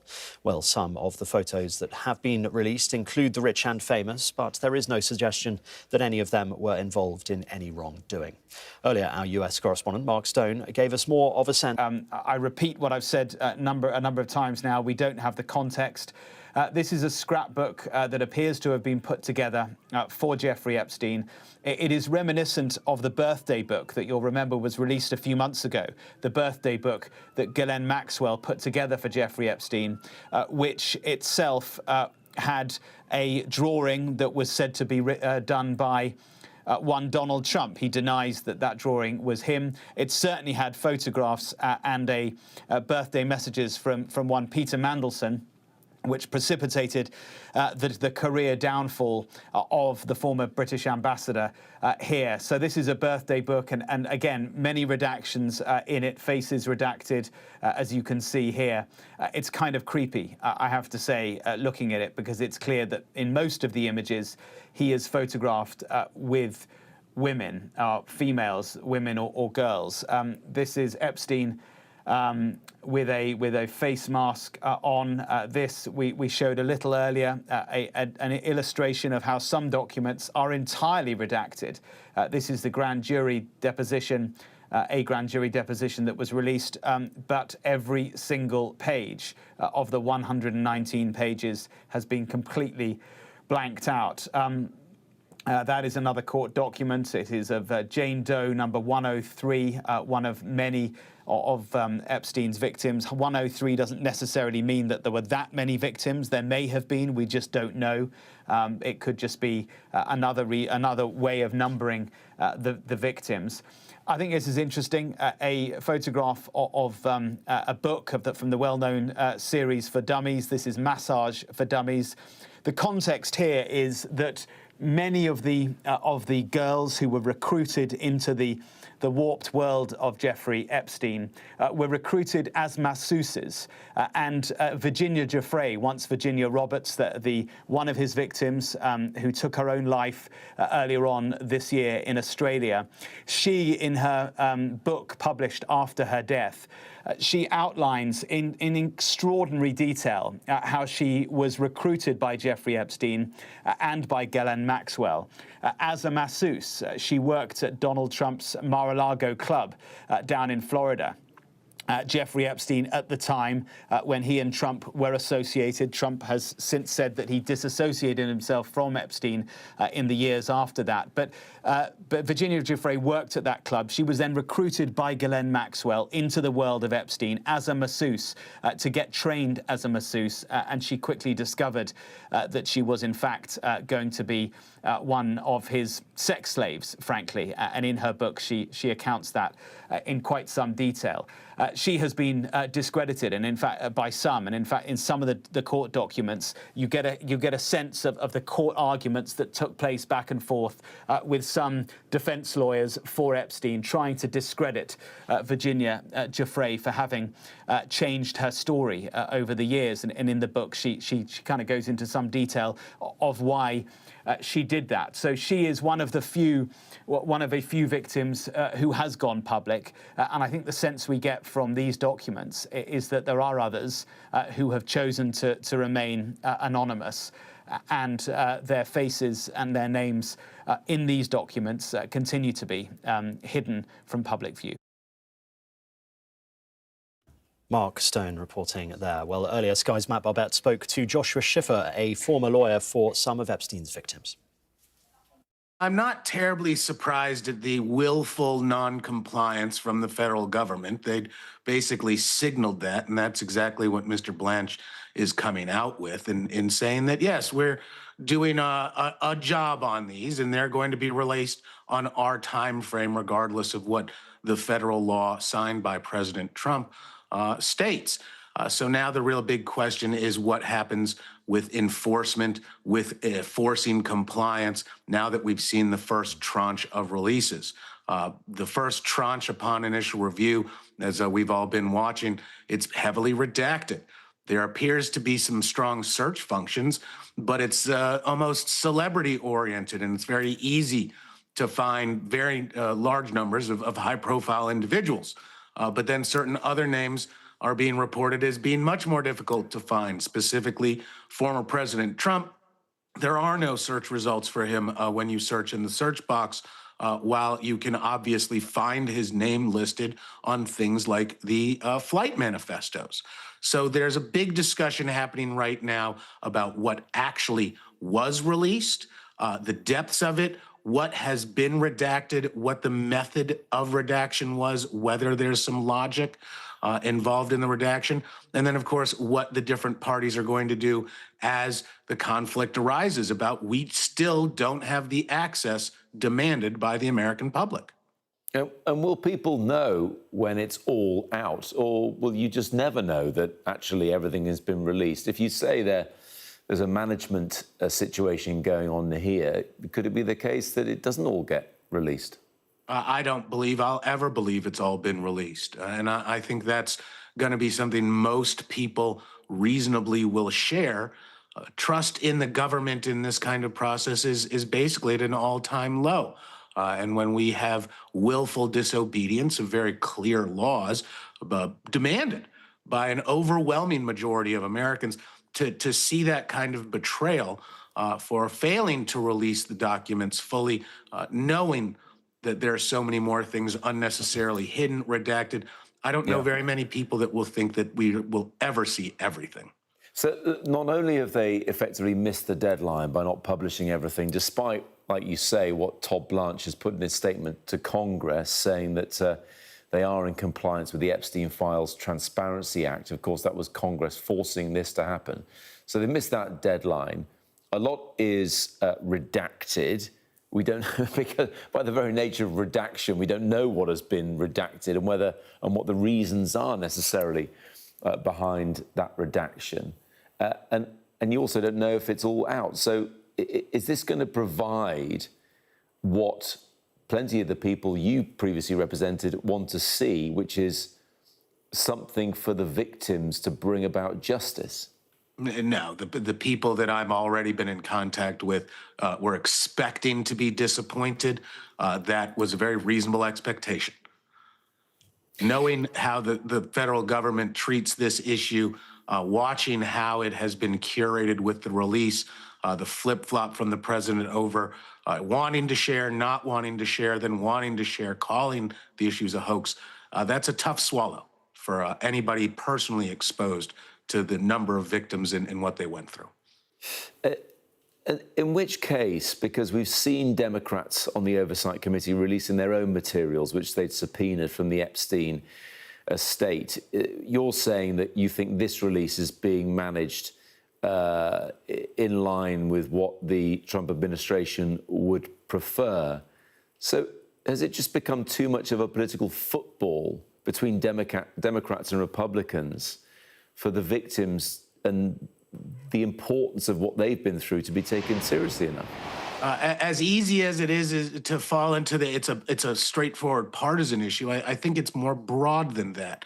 Well, some of the photos that have been released include the rich and famous, but there is no suggestion that any of them were involved in any wrongdoing. Earlier, our US correspondent, Mark Stone, gave us more of a sense. I repeat what I've said a number of times now. We don't have the context. This is a scrapbook that appears to have been put together for Jeffrey Epstein. It is reminiscent of the birthday book that you'll remember was released a few months ago, the birthday book that Ghislaine Maxwell put together for Jeffrey Epstein, which itself had a drawing that was said to be done by one Donald Trump. He denies that that drawing was him. It certainly had photographs and birthday messages from one Peter Mandelson, which precipitated the career downfall of the former British ambassador here. So this is a birthday book, and again, many redactions in it, faces redacted, as you can see here. It's kind of creepy, I have to say, looking at it, because it's clear that in most of the images, he is photographed with women, females, women or girls. This is Epstein with a face mask on. This we showed a little earlier, an illustration of how some documents are entirely redacted. This is the grand jury deposition, a grand jury deposition that was released, but every single page of the 119 pages has been completely blanked out. That is another court document. It is of Jane Doe number 103, one of many of Epstein's victims. 103 doesn't necessarily mean that there were that many victims. There may have been. We just don't know. It could just be another way of numbering the victims. I think this is interesting. A photograph of a book from the well-known series for dummies. This is Massage for Dummies. The context here is that many of the girls who were recruited into the warped world of Jeffrey Epstein were recruited as masseuses. And Virginia Giuffre, once Virginia Roberts, one of his victims who took her own life earlier on this year in Australia, she, in her book published after her death, she outlines in extraordinary detail how she was recruited by Jeffrey Epstein and by Ghislaine Maxwell as a masseuse. She worked at Donald Trump's Mar-a-Lago club down in Florida. Jeffrey Epstein, at the time when he and Trump were associated, Trump has since said that he disassociated himself from Epstein in the years after that. But Virginia Giuffre worked at that club. She was then recruited by Ghislaine Maxwell into the world of Epstein as a masseuse to get trained as a masseuse. And she quickly discovered that she was, in fact, going to be one of his sex slaves, frankly. And in her book, she accounts that in quite some detail. She has been discredited, and in fact, by some, and in fact, in some of the court documents, you get a sense of the court arguments that took place back and forth with some defense lawyers for Epstein trying to discredit Virginia Giuffre for having changed her story over the years. And in the book, she kind of goes into some detail of why she did that. So she is one of a few victims who has gone public. And I think the sense we get from these documents is that there are others who have chosen to remain anonymous. And their faces and their names in these documents continue to be hidden from public view. Mark Stone reporting there. Well, earlier, Sky's Matt Barbette spoke to Joshua Schiffer, a former lawyer for some of Epstein's victims. I'm not terribly surprised at the willful non-compliance from the federal government. They'd basically signaled that, and that's exactly what Mr. Blanche is coming out with in saying that, yes, we're doing a job on these, and they're going to be released on our time frame, regardless of what the federal law signed by President Trump states. So now the real big question is what happens with enforcement, with forcing compliance, now that we've seen the first tranche of releases. The first tranche upon initial review, as we've all been watching, it's heavily redacted. There appears to be some strong search functions, but it's almost celebrity-oriented, and it's very easy to find very large numbers of high-profile individuals. But then certain other names are being reported as being much more difficult to find, specifically former President Trump. There are no search results for him when you search in the search box, while you can obviously find his name listed on things like the flight manifestos. So there's a big discussion happening right now about what actually was released, the depths of it, what has been redacted, what the method of redaction was, whether there's some logic involved in the redaction, and then, of course, what the different parties are going to do as the conflict arises about we still don't have the access demanded by the American public. And will people know when it's all out, or will you just never know that actually everything has been released? If you say there's a management situation going on here, could it be the case that it doesn't all get released? I don't believe I'll ever believe it's all been released. And I think that's going to be something most people reasonably will share. Trust in the government in this kind of process is basically at an all-time low. And when we have willful disobedience of very clear laws demanded by an overwhelming majority of Americans, to see that kind of betrayal for failing to release the documents fully, knowing that there are so many more things unnecessarily hidden, redacted. I don't know very many people that will think that we will ever see everything. So not only have they effectively missed the deadline by not publishing everything, despite, like you say, what Todd Blanche has put in his statement to Congress, saying that they are in compliance with the Epstein Files Transparency Act. Of course, that was Congress forcing this to happen. So they missed that deadline. A lot is redacted. We don't know, because by the very nature of redaction, we don't know what has been redacted and what the reasons are necessarily behind that redaction. And you also don't know if it's all out. So is this going to provide what plenty of the people you previously represented want to see, which is something for the victims to bring about justice? No, the people that I've already been in contact with were expecting to be disappointed. That was a very reasonable expectation. Knowing how the federal government treats this issue, watching how it has been curated with the release, the flip-flop from the president over wanting to share, not wanting to share, then wanting to share, calling the issues a hoax, that's a tough swallow for anybody personally exposed to the number of victims and what they went through. In which case, because we've seen Democrats on the Oversight Committee releasing their own materials, which they'd subpoenaed from the Epstein estate, you're saying that you think this release is being managed in line with what the Trump administration would prefer. So has it just become too much of a political football between Democrats and Republicans for the victims and the importance of what they've been through to be taken seriously enough? As easy as it is to fall into it's a straightforward partisan issue, I think it's more broad than that.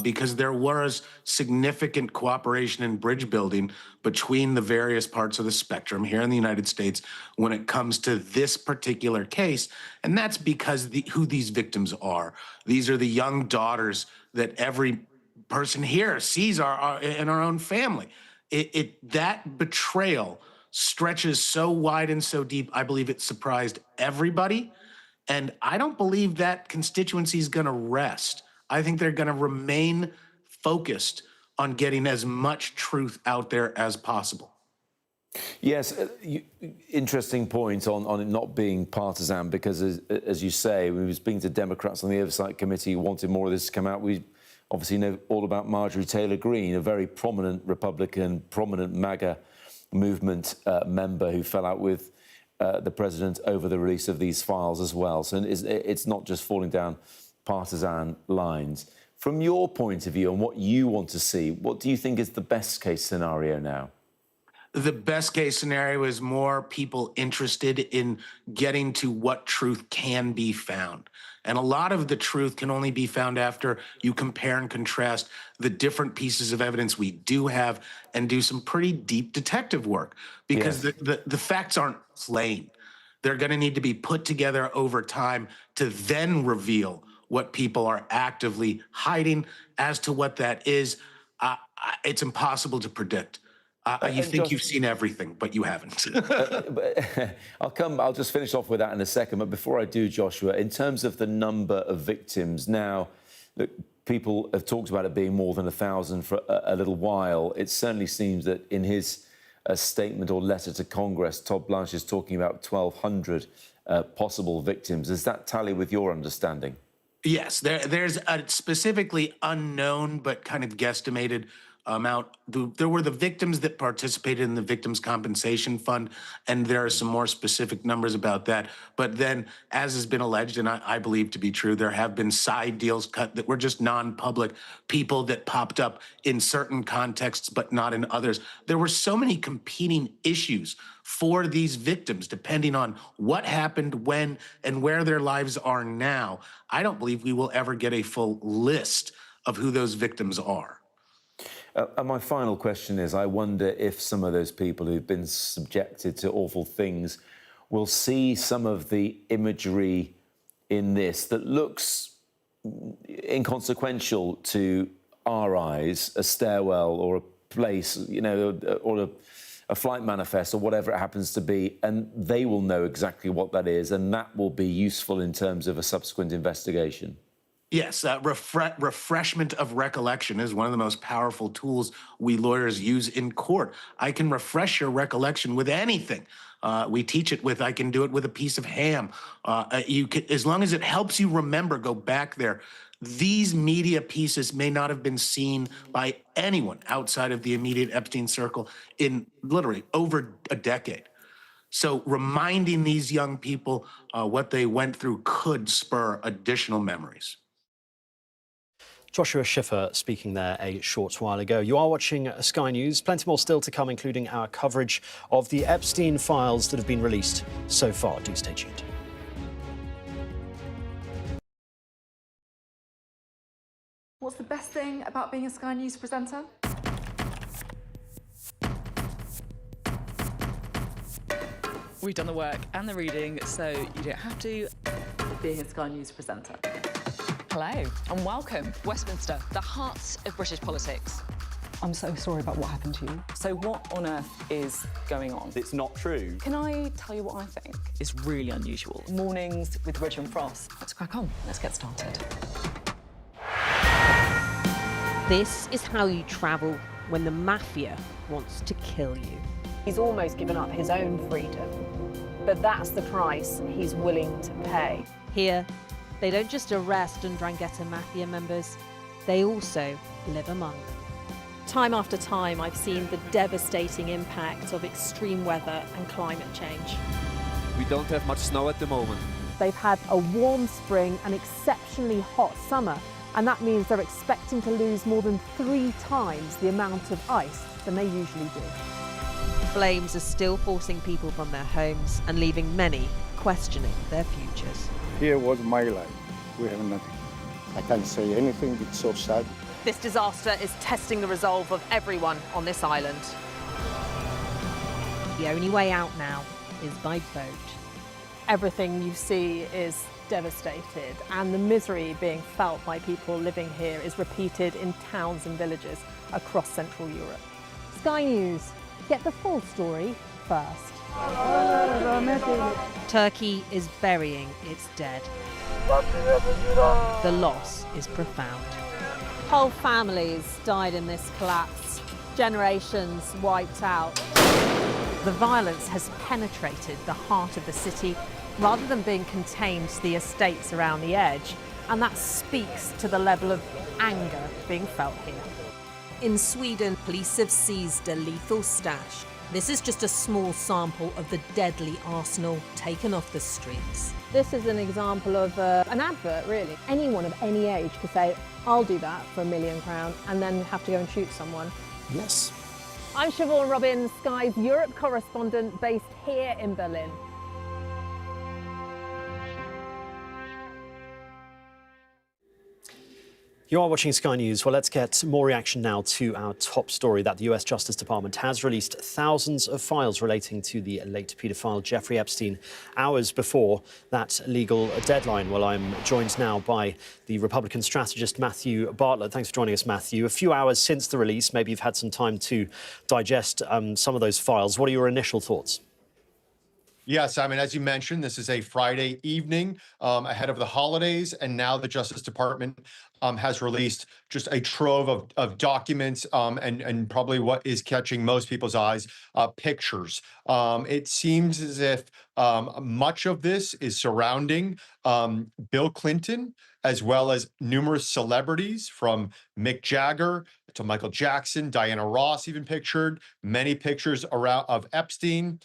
Because there was significant cooperation and bridge building between the various parts of the spectrum here in the United States when it comes to this particular case. And that's because who these victims are. These are the young daughters that every person here sees in our own family. That betrayal stretches so wide and so deep, I believe it surprised everybody. And I don't believe that constituency is going to rest. I think they're going to remain focused on getting as much truth out there as possible. Yes, interesting point on it not being partisan, because as you say, we were speaking to Democrats on the Oversight Committee who wanted more of this to come out. We obviously know all about Marjorie Taylor Greene, a very prominent Republican, prominent MAGA movement member who fell out with the president over the release of these files as well. So it's not just falling down partisan lines. From your point of view and what you want to see, what do you think is the best case scenario now? The best case scenario is more people interested in getting to what truth can be found. And a lot of the truth can only be found after you compare and contrast the different pieces of evidence we do have and do some pretty deep detective work, because the facts aren't plain. They're going to need to be put together over time to then reveal what people are actively hiding. As to what that is, it's impossible to predict. You think you've seen everything, but you haven't. I'll just finish off with that in a second. But before I do, Joshua, in terms of the number of victims now, look, people have talked about it being more than 1,000 for a little while. It certainly seems that in his statement or letter to Congress, Todd Blanche is talking about 1,200 possible victims. Does that tally with your understanding? Yes, there's a specifically unknown but kind of guesstimated amount. There were the victims that participated in the Victims' Compensation Fund, and there are some more specific numbers about that. But then, as has been alleged, and I believe to be true, there have been side deals cut that were just non-public, people that popped up in certain contexts but not in others. There were so many competing issues for these victims, depending on what happened, when, and where their lives are now. I don't believe we will ever get a full list of who those victims are. And my final question is, I wonder if some of those people who've been subjected to awful things we'll see some of the imagery in this that looks inconsequential to our eyes, a stairwell or a place, you know, or a flight manifest or whatever it happens to be, and they will know exactly what that is, and that will be useful in terms of a subsequent investigation. Yes, refreshment of recollection is one of the most powerful tools we lawyers use in court. I can refresh your recollection with anything. We teach it with, I can do it with a piece of ham. You can, as long as it helps you remember, go back there. These media pieces may not have been seen by anyone outside of the immediate Epstein circle in literally over a decade. So reminding these young people what they went through could spur additional memories. Joshua Schiffer speaking there a short while ago. You are watching Sky News. Plenty more still to come, including our coverage of the Epstein files that have been released so far. Do stay tuned. What's the best thing about being a Sky News presenter? We've done the work and the reading, so you don't have to. Being a Sky News presenter. Hello and welcome. Westminster, the heart of British politics. I'm so sorry about what happened to you. So what on earth is going on? It's not true. Can I tell you what I think? It's really unusual. Mornings with Richard and Frost. Let's crack on. Let's get started. This is how you travel when the mafia wants to kill you. He's almost given up his own freedom, but that's the price he's willing to pay. Here, they don't just arrest and 'Ndrangheta mafia members, they also live among them. Time after time, I've seen the devastating impact of extreme weather and climate change. We don't have much snow at the moment. They've had a warm spring and exceptionally hot summer, and that means they're expecting to lose more than 3 times the amount of ice than they usually do. Flames are still forcing people from their homes and leaving many questioning their futures. Here was my life. We have nothing. I can't say anything, it's so sad. This disaster is testing the resolve of everyone on this island. The only way out now is by boat. Everything you see is devastated, and the misery being felt by people living here is repeated in towns and villages across Central Europe. Sky News, get the full story first. Turkey is burying its dead. The loss is profound. Whole families died in this collapse, generations wiped out. The violence has penetrated the heart of the city rather than being contained to the estates around the edge, and that speaks to the level of anger being felt here. In Sweden, police have seized a lethal stash. This is just a small sample of the deadly arsenal taken off the streets. This is an example of an advert, really. Anyone of any age could say, I'll do that for £1 million, and then have to go and shoot someone. Yes. I'm Siobhan Robbins, Sky's Europe correspondent based here in Berlin. You are watching Sky News. Well, let's get more reaction now to our top story that the US Justice Department has released thousands of files relating to the late paedophile Jeffrey Epstein hours before that legal deadline. Well, I'm joined now by the Republican strategist Matthew Bartlett. Thanks for joining us, Matthew. A few hours since the release, maybe you've had some time to digest some of those files. What are your initial thoughts? Yes, I mean, as you mentioned, this is a Friday evening ahead of the holidays, and now the Justice Department has released just a trove of documents and probably what is catching most people's eyes, pictures. It seems as if much of this is surrounding Bill Clinton, as well as numerous celebrities from Mick Jagger to Michael Jackson, Diana Ross even pictured, many pictures around of Epstein,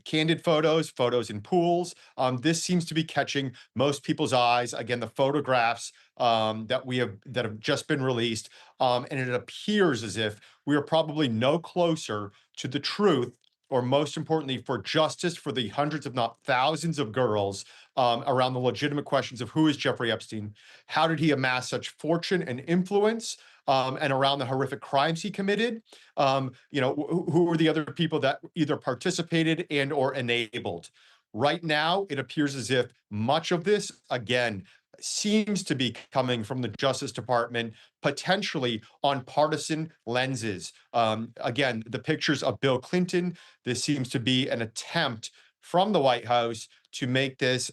candid photos, photos in pools. This seems to be catching most people's eyes. Again, the photographs that have just been released, and it appears as if we are probably no closer to the truth, or most importantly, for justice for the hundreds, if not thousands of girls around the legitimate questions of who is Jeffrey Epstein, how did he amass such fortune and influence, and around the horrific crimes he committed, who were the other people that either participated and or enabled. Right now, it appears as if much of this, again, seems to be coming from the Justice Department, potentially on partisan lenses. Again, the pictures of Bill Clinton, this seems to be an attempt from the White House to make this,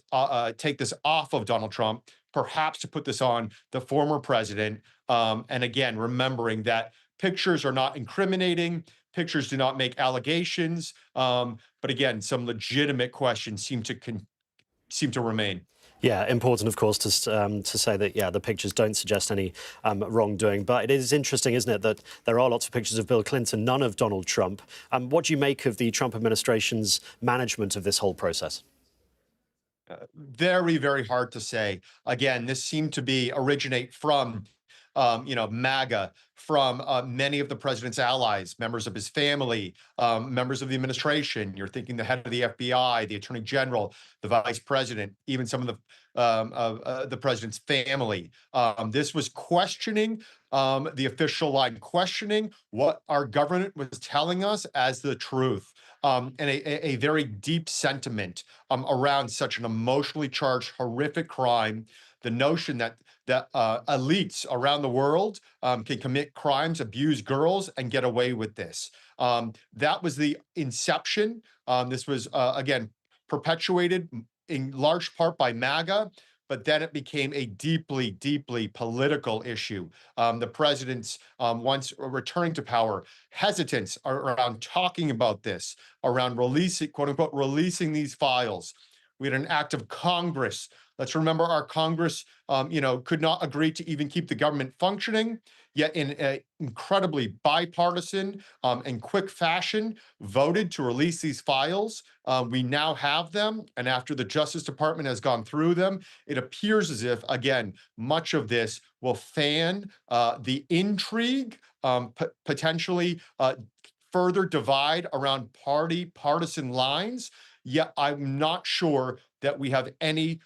take this off of Donald Trump, perhaps to put this on the former president. And again, remembering that pictures are not incriminating, pictures do not make allegations, but again, some legitimate questions seem to remain. Yeah, important, of course, to say that, yeah, the pictures don't suggest any wrongdoing. But it is interesting, isn't it, that there are lots of pictures of Bill Clinton, none of Donald Trump. What do you make of the Trump administration's management of this whole process? Very, very hard to say. Again, this seemed to originate from MAGA, from many of the president's allies, members of his family, members of the administration. You're thinking the head of the FBI, the attorney general, the vice president, even some of the president's family. This was questioning the official line, questioning what our government was telling us as the truth. And a very deep sentiment around such an emotionally charged, horrific crime. The notion that elites around the world can commit crimes, abuse girls, and get away with this. That was the inception. This was, again, perpetuated in large part by MAGA, but then it became a deeply, deeply political issue. The president's, once returning to power, hesitance around talking about this, around releasing, quote unquote, releasing these files. We had an act of Congress. Let's remember our Congress, could not agree to even keep the government functioning, yet in an incredibly bipartisan and quick fashion, voted to release these files. We now have them, and after the Justice Department has gone through them, it appears as if, again, much of this will fan the intrigue, potentially further divide around partisan lines. Yet I'm not sure that we have any,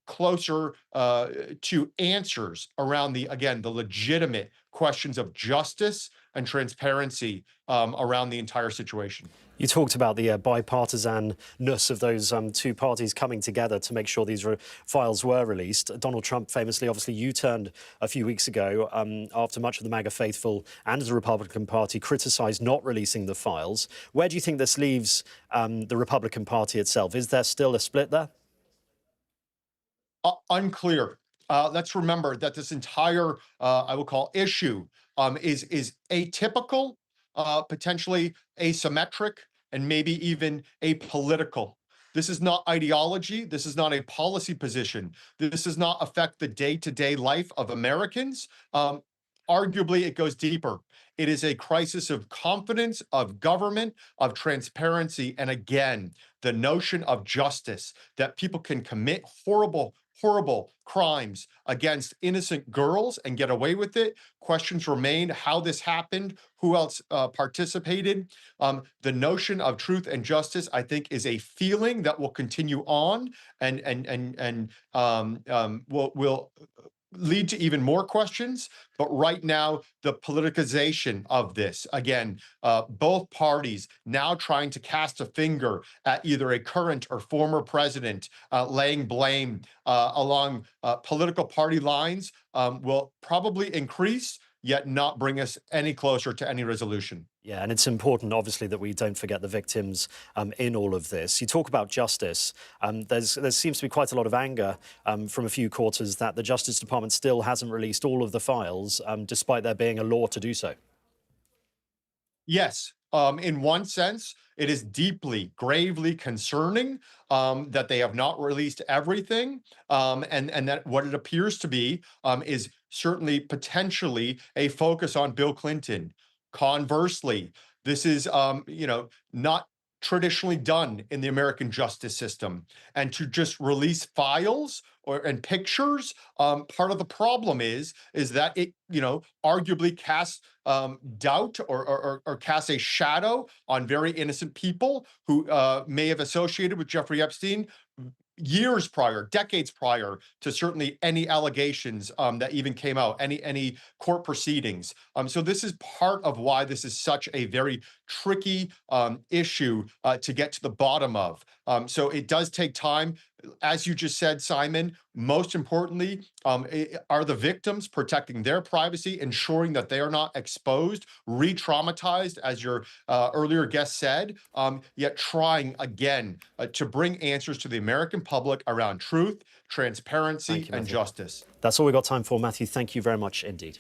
closer to answers around the legitimate questions of justice and transparency around the entire situation. You talked about the bipartisanness of those two parties coming together to make sure these files were released. Donald Trump famously, obviously, U-turned a few weeks ago after much of the MAGA faithful and the Republican Party criticised not releasing the files. Where do you think this leaves the Republican Party itself? Is there still a split there? Unclear. Let's remember that this entire, I will call, issue is atypical, potentially asymmetric, and maybe even apolitical. This is not ideology. This is not a policy position. This does not affect the day-to-day life of Americans. Arguably, it goes deeper. It is a crisis of confidence, of government, of transparency, and again, the notion of justice, that people can commit horrible crimes against innocent girls and get away with it. Questions remain how this happened, who else participated. The notion of truth and justice, I think, is a feeling that will continue on and will lead to even more questions. But right now, the politicization of this, again, both parties now trying to cast a finger at either a current or former president, laying blame along political party lines, will probably increase, yet not bring us any closer to any resolution. Yeah, and it's important, obviously, that we don't forget the victims in all of this. You talk about justice. There seems to be quite a lot of anger from a few quarters that the Justice Department still hasn't released all of the files, despite there being a law to do so. Yes. In one sense, it is deeply, gravely concerning that they have not released everything, and that what it appears to be is certainly potentially a focus on Bill Clinton. Conversely, this is not traditionally done in the American justice system, and to just release files and pictures, part of the problem is that it arguably casts doubt or casts a shadow on very innocent people who may have associated with Jeffrey Epstein, years prior, decades prior to certainly any allegations that even came out, any court proceedings. So this is part of why this is such a very tricky issue to get to the bottom of. So it does take time. As you just said, Simon, most importantly, are the victims protecting their privacy, ensuring that they are not exposed, re-traumatized, as your earlier guest said, yet trying again to bring answers to the American public around truth, transparency, and justice. That's all we've got time for, Matthew. Thank you very much indeed.